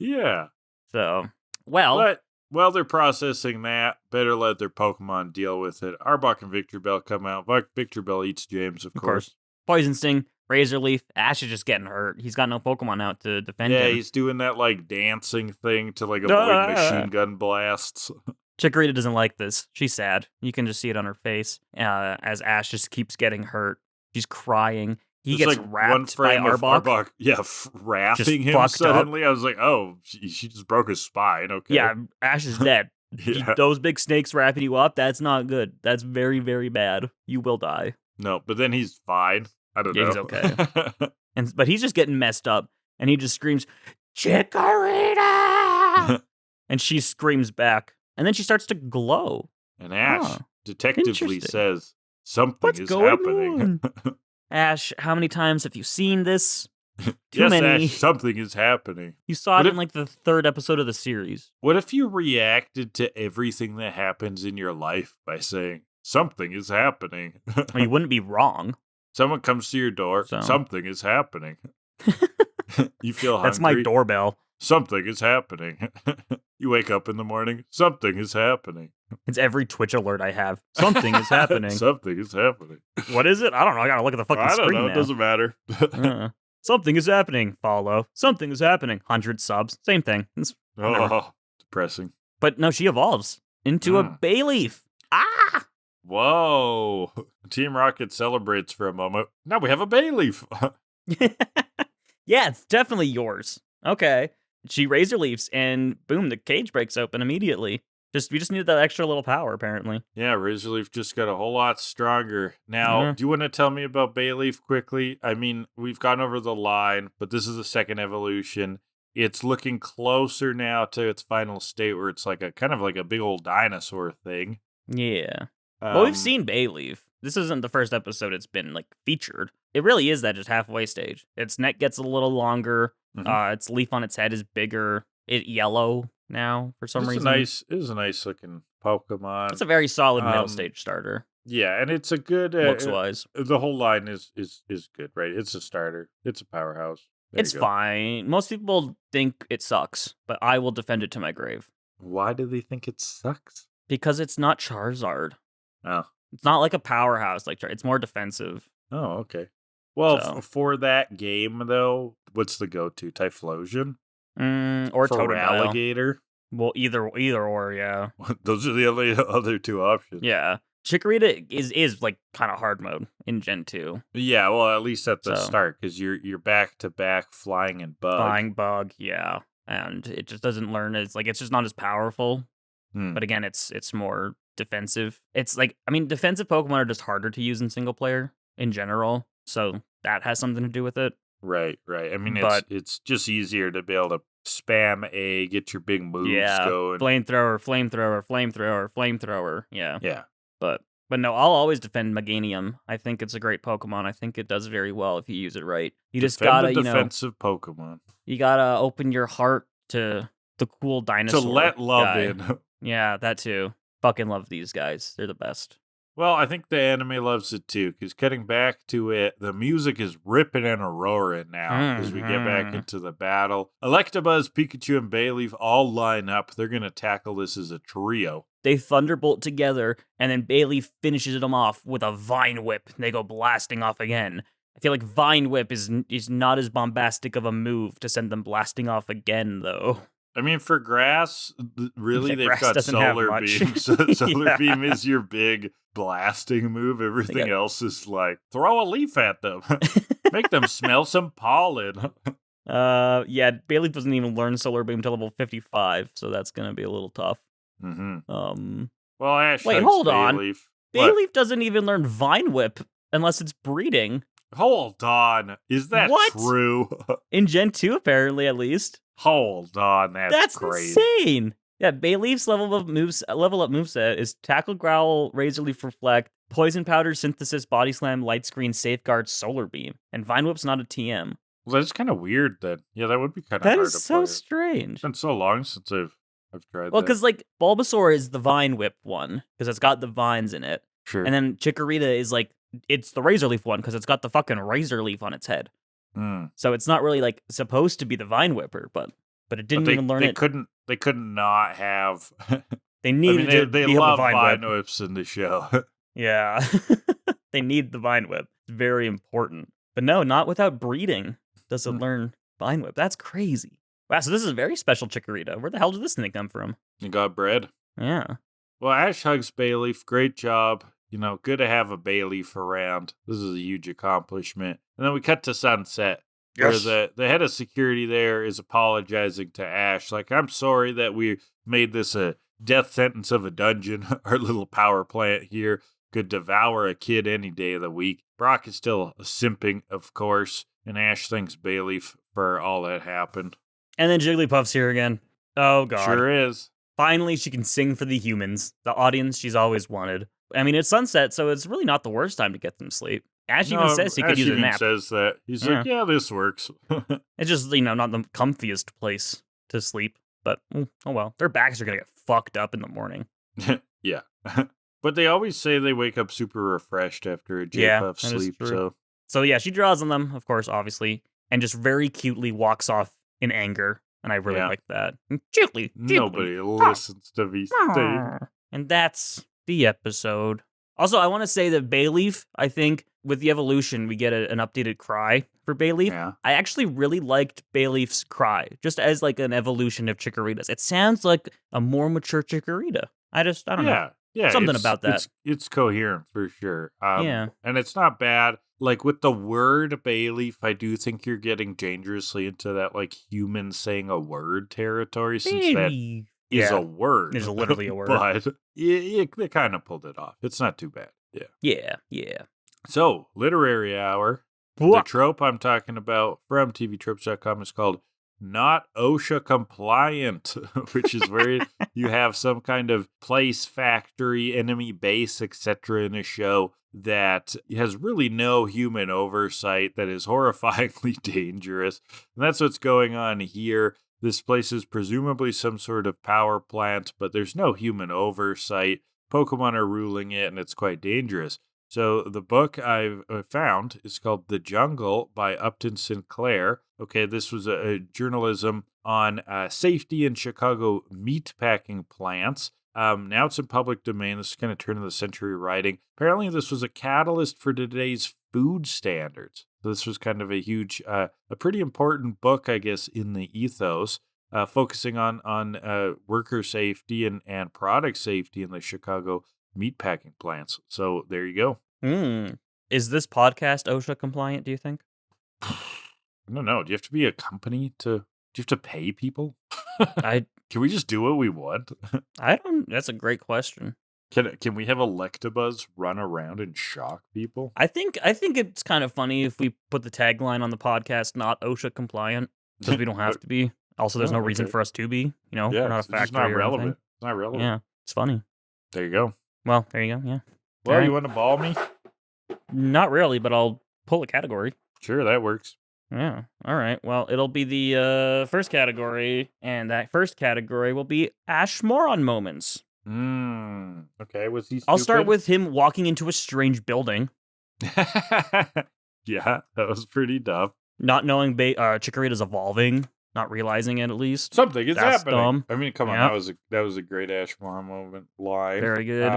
Speaker 2: Yeah.
Speaker 1: So, well.
Speaker 2: But while they're processing that, better let their Pokemon deal with it. Arbok and Victor Bell come out. Victor Bell eats James, of course.
Speaker 1: Poison Sting, Razor Leaf. Ash is just getting hurt. He's got no Pokemon out to defend him.
Speaker 2: Yeah, he's doing that, like, dancing thing to, like, avoid machine gun blasts.
Speaker 1: Chikorita doesn't like this. She's sad. You can just see it on her face as Ash just keeps getting hurt. She's crying. He gets
Speaker 2: like
Speaker 1: wrapped
Speaker 2: one frame
Speaker 1: by Arbok.
Speaker 2: Of Arbok, yeah, wrapping him
Speaker 1: fucked
Speaker 2: suddenly. I was like, oh, she just broke his spine. Okay.
Speaker 1: Yeah, Ash is dead.
Speaker 2: Yeah.
Speaker 1: Those big snakes wrapping you up, that's not good. That's very, very bad. You will die.
Speaker 2: No, but then he's fine. I don't know.
Speaker 1: He's okay. But he's just getting messed up, and he just screams, "Chikorita!" And she screams back, and then she starts to glow.
Speaker 2: And Ash detectively says, something is
Speaker 1: going
Speaker 2: happening.
Speaker 1: Ash, how many times have you seen this? Too
Speaker 2: yes,
Speaker 1: many.
Speaker 2: Ash, something is happening.
Speaker 1: You saw it in like the 3rd episode of the series.
Speaker 2: What if you reacted to everything that happens in your life by saying, something is happening?
Speaker 1: You wouldn't be wrong.
Speaker 2: Someone comes to your door, something is happening. You feel hungry.
Speaker 1: That's my doorbell.
Speaker 2: Something is happening. You wake up in the morning, something is happening.
Speaker 1: It's every Twitch alert I have. Something is happening.
Speaker 2: Something is happening.
Speaker 1: What is it? I don't know. I gotta look at the fucking screen.
Speaker 2: I don't know.
Speaker 1: Now.
Speaker 2: It doesn't matter.
Speaker 1: Something is happening. Follow. Something is happening. 100 subs. Same thing.
Speaker 2: Depressing.
Speaker 1: But no, she evolves into a Bayleaf. Ah!
Speaker 2: Whoa. Team Rocket celebrates for a moment. Now we have a Bayleaf.
Speaker 1: Yeah, it's definitely yours. Okay. She Razor Leafs, and boom, the cage breaks open immediately. We just needed that extra little power, apparently.
Speaker 2: Yeah, Razor Leaf just got a whole lot stronger. Now, do you want to tell me about Bayleaf quickly? I mean, we've gone over the line, but this is the second evolution. It's looking closer now to its final state where it's like a kind of like a big old dinosaur thing.
Speaker 1: Yeah. Well, we've seen Bayleaf. This isn't the first episode it's been like featured. It really is that just halfway stage. Its neck gets a little longer. Its leaf on its head is bigger. It's yellow now for some reason.
Speaker 2: It is a nice looking Pokemon.
Speaker 1: It's a very solid middle stage starter.
Speaker 2: Yeah, and it's a good
Speaker 1: looks wise.
Speaker 2: The whole line is good, right? It's a starter. It's a powerhouse.
Speaker 1: It's fine. Most people think it sucks, but I will defend it to my grave.
Speaker 2: Why do they think it sucks?
Speaker 1: Because it's not Charizard.
Speaker 2: Oh.
Speaker 1: It's not like a powerhouse like Charizard. It's more defensive.
Speaker 2: Oh, okay. Well, for that game, though, what's the go-to? Typhlosion?
Speaker 1: Or
Speaker 2: for
Speaker 1: Totodile.
Speaker 2: Alligator?
Speaker 1: Well, either or, yeah.
Speaker 2: Those are the only other two options.
Speaker 1: Yeah. Chikorita is like kind of hard mode in Gen 2.
Speaker 2: Yeah, well, at least at the start, because you're back-to-back flying and bug.
Speaker 1: Flying bug, yeah. And it just doesn't learn it's just not as powerful. But again, it's more defensive. It's like, I mean, defensive Pokemon are just harder to use in single player in general. So that has something to do with it.
Speaker 2: Right. I mean,
Speaker 1: But
Speaker 2: it's just easier to be able to spam A, get your big moves
Speaker 1: yeah,
Speaker 2: going.
Speaker 1: flamethrower. Yeah.
Speaker 2: Yeah.
Speaker 1: But no, I'll always defend Meganium. I think it's a great Pokemon. I think it does very well if you use it right. You just
Speaker 2: Defend
Speaker 1: gotta,
Speaker 2: the defensive Pokemon.
Speaker 1: you gotta open your heart to the cool dinosaur.
Speaker 2: To let love
Speaker 1: guy.
Speaker 2: in.
Speaker 1: Yeah, that too. Fucking love these guys. They're the best.
Speaker 2: Well, I think the anime loves it too, because getting back to it, the music is ripping and roaring now as we get back into the battle. Electabuzz, Pikachu, and Bayleaf all line up. They're going to tackle this as a trio.
Speaker 1: They thunderbolt together, and then Bayleaf finishes them off with a Vine Whip. They go blasting off again. I feel like Vine Whip is not as bombastic of a move to send them blasting off again, though.
Speaker 2: I mean, for grass, really, they've got
Speaker 1: doesn't have
Speaker 2: Solar
Speaker 1: much.
Speaker 2: Beam. Solar Beam is your big blasting move. Everything else is like, throw a leaf at them. Make them smell some pollen.
Speaker 1: Yeah, Bayleaf doesn't even learn Solar Beam until level 55, so that's gonna be a little tough.
Speaker 2: Mm-hmm. Well, Ash
Speaker 1: wait,
Speaker 2: hugs
Speaker 1: hold on.
Speaker 2: Bayleaf.
Speaker 1: Bayleaf doesn't even learn Vine Whip unless it's breeding.
Speaker 2: Hold on. Is that true?
Speaker 1: In Gen 2, apparently, at least.
Speaker 2: Hold on, that's crazy.
Speaker 1: Insane. Yeah, Bayleaf's level up moveset is Tackle, Growl, Razor Leaf, Reflect, Poison Powder, Synthesis, Body Slam, Light Screen, Safeguard, Solar Beam, and Vine Whip's not a TM.
Speaker 2: Well, that's kind of weird then. Yeah, that would be kind of hard to play.
Speaker 1: That is so strange.
Speaker 2: It's been so long since I've tried that.
Speaker 1: Well, because like Bulbasaur is the Vine Whip one because it's got the vines in it.
Speaker 2: Sure.
Speaker 1: And then Chikorita is like it's the Razor Leaf one because it's got the fucking Razor Leaf on its head. So it's not really like supposed to be the Vine Whipper, but it didn't even learn it.
Speaker 2: They could not have.
Speaker 1: They needed to
Speaker 2: they
Speaker 1: be
Speaker 2: love
Speaker 1: able to
Speaker 2: Vine Whips in the show.
Speaker 1: Yeah, they need the Vine Whip. It's very important. But no, not without breeding does it learn Vine Whip. That's crazy. Wow, so this is a very special Chikorita. Where the hell did this thing come from?
Speaker 2: You got bred.
Speaker 1: Yeah.
Speaker 2: Well, Ash hugs Bayleaf. Great job. Good to have a Bayleaf around. This is a huge accomplishment. And then we cut to Sunset, where the head of security there is apologizing to Ash. Like, I'm sorry that we made this a death sentence of a dungeon. Our little power plant here could devour a kid any day of the week. Brock is still simping, of course, and Ash thanks Bayleaf for all that happened.
Speaker 1: And then Jigglypuff's here again. Oh, God.
Speaker 2: Sure is.
Speaker 1: Finally, she can sing for the humans, the audience she's always wanted. I mean, it's sunset, so it's really not the worst time to get them sleep. Ash even says he could use a nap.
Speaker 2: Says that. He's like, yeah, this works.
Speaker 1: It's just, not the comfiest place to sleep. But, oh well. Their backs are going to get fucked up in the morning.
Speaker 2: Yeah. But they always say they wake up super refreshed after a J-Puff sleep.
Speaker 1: So, yeah, she draws on them, of course, obviously, and just very cutely walks off in anger. And I really like that. Cutely.
Speaker 2: Nobody listens to me stay.
Speaker 1: And that's the episode. Also, I want to say that Bayleaf, I think, with the evolution, we get an updated cry for Bayleaf.
Speaker 2: Yeah.
Speaker 1: I actually really liked Bayleaf's cry, just as like an evolution of Chikorita's. It sounds like a more mature Chikorita. I don't know.
Speaker 2: Yeah,
Speaker 1: something about that.
Speaker 2: It's coherent for sure.
Speaker 1: Yeah.
Speaker 2: And it's not bad. Like with the word Bayleaf, I do think you're getting dangerously into that like human saying a word territory since that is a word.
Speaker 1: It's literally a word.
Speaker 2: But they kind of pulled it off. It's not too bad. Yeah.
Speaker 1: Yeah.
Speaker 2: So, literary hour. The trope I'm talking about from tvtropes.com is called Not OSHA Compliant, which is where you have some kind of place, factory, enemy base, etc. in a show that has really no human oversight, that is horrifyingly dangerous. And that's what's going on here. This place is presumably some sort of power plant, but there's no human oversight. Pokemon are ruling it, and it's quite dangerous. So the book I've found is called The Jungle by Upton Sinclair. Okay, this was a journalism on safety in Chicago meatpacking plants. Now it's in public domain. This is kind of turn of the century writing. Apparently this was a catalyst for today's food standards. So this was kind of a huge, a pretty important book, I guess, in the ethos, focusing on worker safety and product safety in the Chicago meatpacking plants. So there you go.
Speaker 1: Is this podcast OSHA compliant, do you think?
Speaker 2: I don't know. Do you have to be a company do you have to pay people? Can we just do what we want?
Speaker 1: That's a great question.
Speaker 2: Can we have Electabuzz run around and shock people?
Speaker 1: I think it's kind of funny if we put the tagline on the podcast, not OSHA compliant, because we don't have to be. Also, there's no reason for us to be. You know,
Speaker 2: Yeah,
Speaker 1: we're not a
Speaker 2: it's just
Speaker 1: factory
Speaker 2: not
Speaker 1: or
Speaker 2: relevant.
Speaker 1: anything.
Speaker 2: It's not relevant.
Speaker 1: Yeah, it's funny.
Speaker 2: There you go.
Speaker 1: Well, there you go. Yeah.
Speaker 2: Well,
Speaker 1: Alright.
Speaker 2: you want to ball me?
Speaker 1: Not really, but I'll pull a category.
Speaker 2: Sure, that works.
Speaker 1: Yeah. All right. Well, it'll be the first category, and that first category will be Ash Moron moments.
Speaker 2: Okay, was he stupid?
Speaker 1: I'll start with him walking into a strange building,
Speaker 2: Yeah, that was pretty dumb.
Speaker 1: not knowing Chikorita's evolving, not realizing it at least.
Speaker 2: Something is
Speaker 1: That's
Speaker 2: happening.
Speaker 1: dumb.
Speaker 2: I mean, come on,
Speaker 1: Yeah.
Speaker 2: that was a great Ash Moron moment line.
Speaker 1: Very good.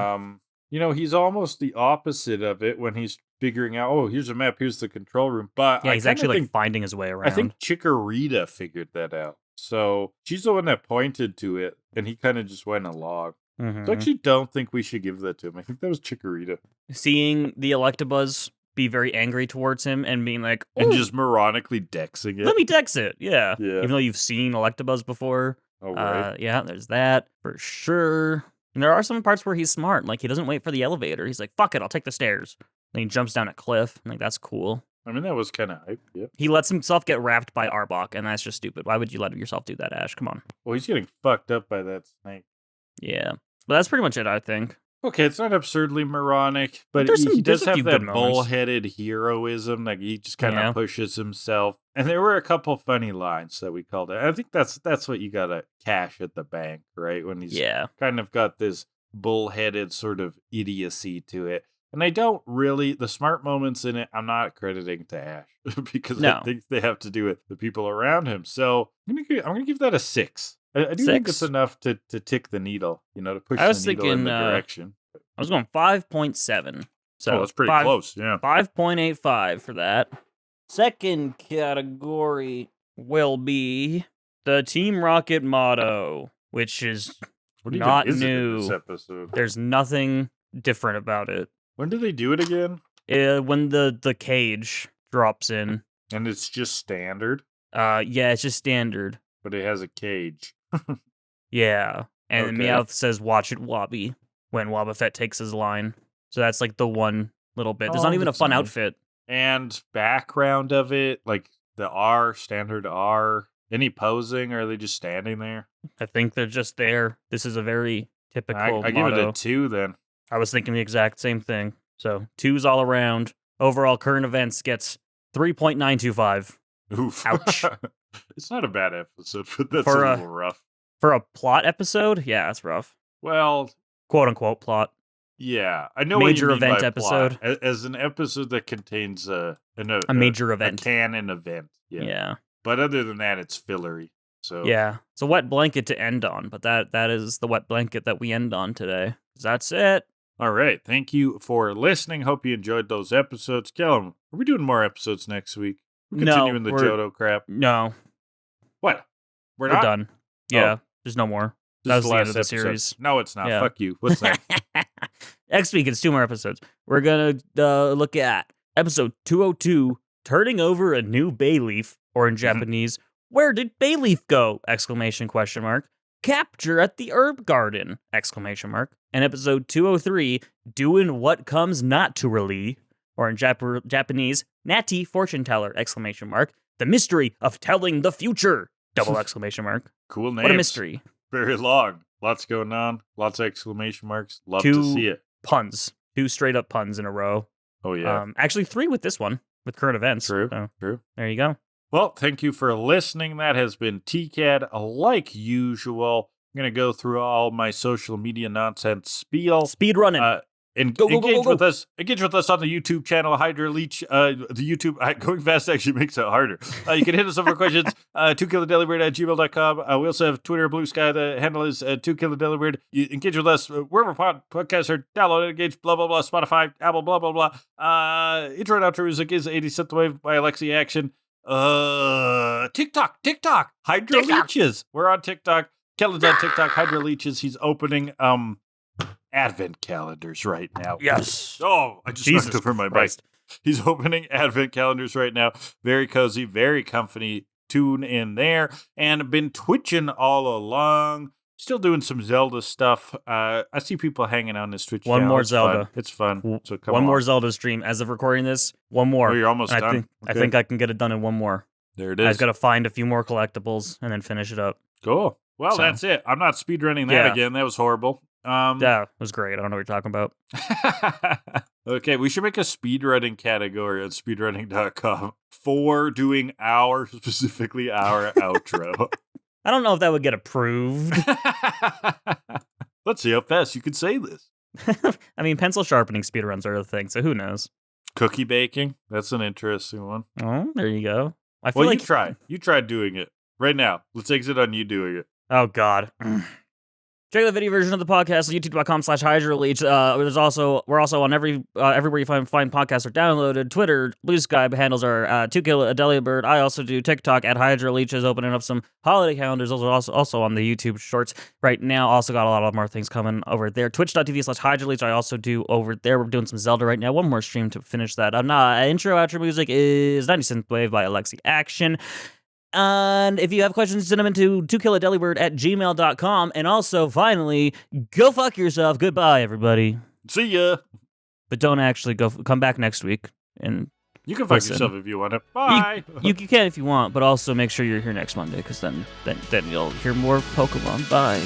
Speaker 2: You know, he's almost the opposite of it when he's figuring out, oh, here's a map, here's the control room. But
Speaker 1: Yeah,
Speaker 2: I
Speaker 1: he's
Speaker 2: kinda
Speaker 1: actually
Speaker 2: think,
Speaker 1: finding his way around.
Speaker 2: I think Chikorita figured that out. So she's the one that pointed to it, and he kind of just went along.
Speaker 1: Mhm.
Speaker 2: So I actually don't think we should give that to him. I think that was Chikorita.
Speaker 1: Seeing the Electabuzz be very angry towards him and being like,
Speaker 2: And
Speaker 1: "Ooh,
Speaker 2: just moronically dexing it.
Speaker 1: let me dex it." Yeah.
Speaker 2: Yeah.
Speaker 1: Even though you've seen Electabuzz before.
Speaker 2: Oh, right.
Speaker 1: Yeah, there's that for sure. And there are some parts where he's smart. Like, he doesn't wait for the elevator. He's like, fuck it, I'll take the stairs. Then he jumps down a cliff. Like, that's cool.
Speaker 2: I mean, that was kind of hype. Yeah.
Speaker 1: He lets himself get wrapped by Arbok, and that's just stupid. Why would you let yourself do that, Ash? Come on.
Speaker 2: Well, he's getting fucked up by that snake.
Speaker 1: Yeah. But that's pretty much it, I think.
Speaker 2: Okay, it's not absurdly moronic, but
Speaker 1: there's
Speaker 2: he does
Speaker 1: a
Speaker 2: have
Speaker 1: few
Speaker 2: that
Speaker 1: good moments.
Speaker 2: bullheaded heroism. Like, he just kind of
Speaker 1: Yeah.
Speaker 2: pushes himself. And there were a couple funny lines that we called it. I think that's what you gotta cash at the bank, right? When he's
Speaker 1: Yeah.
Speaker 2: kind of got this bullheaded sort of idiocy to it. And I don't really, the smart moments in it, I'm not crediting to Ash because
Speaker 1: No.
Speaker 2: I think they have to do with the people around him. So I'm gonna give that a 6. I do think it's
Speaker 1: 6?
Speaker 2: enough to tick the needle, you know, to push
Speaker 1: I was
Speaker 2: the needle in
Speaker 1: thinking,
Speaker 2: the direction.
Speaker 1: I was going 5.7. So
Speaker 2: Oh, that's pretty close, yeah.
Speaker 1: 5.85 for that. Second category will be the Team Rocket motto, which is
Speaker 2: What even
Speaker 1: not
Speaker 2: is it in
Speaker 1: new.
Speaker 2: this episode?
Speaker 1: There's nothing different about it.
Speaker 2: When do they do it again?
Speaker 1: When the cage drops in.
Speaker 2: And it's just standard,
Speaker 1: Yeah, it's just standard.
Speaker 2: but it has a cage.
Speaker 1: Yeah. And
Speaker 2: Okay.
Speaker 1: Meowth says, "Watch it, Wobby," when Wobbuffet takes his line. So that's like the one little bit. There's
Speaker 2: Oh,
Speaker 1: not even a
Speaker 2: that's
Speaker 1: fun
Speaker 2: nice.
Speaker 1: outfit.
Speaker 2: And background of it, like the R, standard R. Any posing, or are they just standing there?
Speaker 1: I think they're just there. This is a very typical
Speaker 2: I give it
Speaker 1: motto.
Speaker 2: a 2 then.
Speaker 1: I was thinking the exact same thing. So 2s all around. Overall current events gets 3.925.
Speaker 2: Oof.
Speaker 1: Ouch.
Speaker 2: It's not a bad episode, but that's
Speaker 1: For
Speaker 2: a
Speaker 1: a-
Speaker 2: little rough.
Speaker 1: For a plot episode, yeah, that's rough.
Speaker 2: Well,
Speaker 1: Quote unquote plot.
Speaker 2: yeah, I know
Speaker 1: Major
Speaker 2: what you mean
Speaker 1: event
Speaker 2: by
Speaker 1: episode.
Speaker 2: plot. As an episode that contains a
Speaker 1: major
Speaker 2: a
Speaker 1: event.
Speaker 2: canon event. Yeah.
Speaker 1: Yeah.
Speaker 2: But other than that, it's fillery. So
Speaker 1: Yeah. It's a wet blanket to end on, but that is the wet blanket that we end on today. That's it.
Speaker 2: All right. Thank you for listening. Hope you enjoyed those episodes. Kellan, are we doing more episodes next week? We're
Speaker 1: No,
Speaker 2: continuing the
Speaker 1: we're-
Speaker 2: Johto crap.
Speaker 1: No,
Speaker 2: What? We're
Speaker 1: we're
Speaker 2: not
Speaker 1: done. Yeah, there's no more.
Speaker 2: This
Speaker 1: That
Speaker 2: is
Speaker 1: was the end of the
Speaker 2: episode.
Speaker 1: series.
Speaker 2: No, it's not.
Speaker 1: Yeah.
Speaker 2: Fuck you. What's next?
Speaker 1: Next week, it's 2 more episodes. We're going to look at episode 202, Turning Over a New Bay Leaf, or in Japanese, Where Did Bay Leaf Go? Exclamation question mark. Capture at the Herb Garden! Exclamation mark. And episode 203, Doing What Comes Naturally, or in Japanese, Natty Fortune Teller! Exclamation mark. The Mystery of Telling the Future! Double exclamation mark.
Speaker 2: Cool names.
Speaker 1: What a mystery.
Speaker 2: Very long. Lots going on. Lots of exclamation marks. Love to
Speaker 1: 2
Speaker 2: see it.
Speaker 1: puns. 2 straight up puns in a row.
Speaker 2: Oh, yeah.
Speaker 1: Actually, 3 with this one, with current events.
Speaker 2: True.
Speaker 1: So,
Speaker 2: True.
Speaker 1: there you go.
Speaker 2: Well, thank you for listening. That has been TKAD. Like usual, I'm going to go through all my social media nonsense spiel.
Speaker 1: Speed running.
Speaker 2: And
Speaker 1: Go, go, go,
Speaker 2: engage
Speaker 1: go, go.
Speaker 2: with us. Engage with us on the YouTube channel, Hydra Leech. The YouTube going fast actually makes it harder. You can hit us up for questions. 2killadelibird@gmail.com. We also have Twitter, Blue Sky. The handle is 2killadelibird. You engage with us wherever podcasts are downloaded. Engage. Blah blah blah. Spotify, Apple. Blah blah blah. Intro and outro music is 80 Cent the Wave by Alexi Action. TikTok. Hydra Leeches. We're on TikTok. Kellan's on TikTok. Hydra Leeches. He's opening advent calendars right now.
Speaker 1: Yes.
Speaker 2: Oh, I just
Speaker 1: Jesus
Speaker 2: knocked over my
Speaker 1: Christ.
Speaker 2: mic. He's opening advent calendars right now. Very cozy, very comfy. Tune in there. And been twitching all along. Still doing some Zelda stuff. I see people hanging on this Twitch
Speaker 1: One
Speaker 2: channel.
Speaker 1: more
Speaker 2: It's
Speaker 1: Zelda.
Speaker 2: Fun. It's fun. So come
Speaker 1: one
Speaker 2: on.
Speaker 1: more Zelda stream. As of recording this, one more.
Speaker 2: Oh, you're almost
Speaker 1: And
Speaker 2: done?
Speaker 1: I think I can get it done in one more.
Speaker 2: There it
Speaker 1: I
Speaker 2: is.
Speaker 1: just got to find a few more collectibles and then finish it up.
Speaker 2: Cool. Well,
Speaker 1: So-
Speaker 2: that's it. I'm not speedrunning that again. That was horrible.
Speaker 1: Yeah, it was great. I don't know what you're talking about.
Speaker 2: Okay, we should make a speedrunning category on speedrunning.com for doing specifically our outro.
Speaker 1: I don't know if that would get approved.
Speaker 2: Let's see how fast you can say this.
Speaker 1: I mean, pencil sharpening speedruns are a thing, so who knows?
Speaker 2: Cookie baking. That's an interesting one.
Speaker 1: Oh, there you go. I feel
Speaker 2: Well,
Speaker 1: like
Speaker 2: you try. You try doing it. Right now. Let's exit on you doing it.
Speaker 1: Oh, God. Check the video version of the podcast at youtube.com/HydroLeech. We're also on everywhere you find podcasts are downloaded. Twitter, Blue Sky handles are Kill A Delibird. I also do TikTok at HydroLeech is opening up some holiday calendars. Also on the YouTube shorts right now. Also got a lot of more things coming over there. Twitch.tv/HydroLeech. I also do over there. We're doing some Zelda right now. One more stream to finish that. Intro, outro music is 90 Synthwave by Alexi Action. And if you have questions, send them into tokilladelibird@gmail.com. And also, finally, go fuck yourself. Goodbye, everybody.
Speaker 2: See ya.
Speaker 1: But don't actually come back next week. And
Speaker 2: You can fuck
Speaker 1: Listen.
Speaker 2: yourself if you want to. Bye.
Speaker 1: you can if you want, but also make sure you're here next Monday, because then you'll hear more Pokemon. Bye.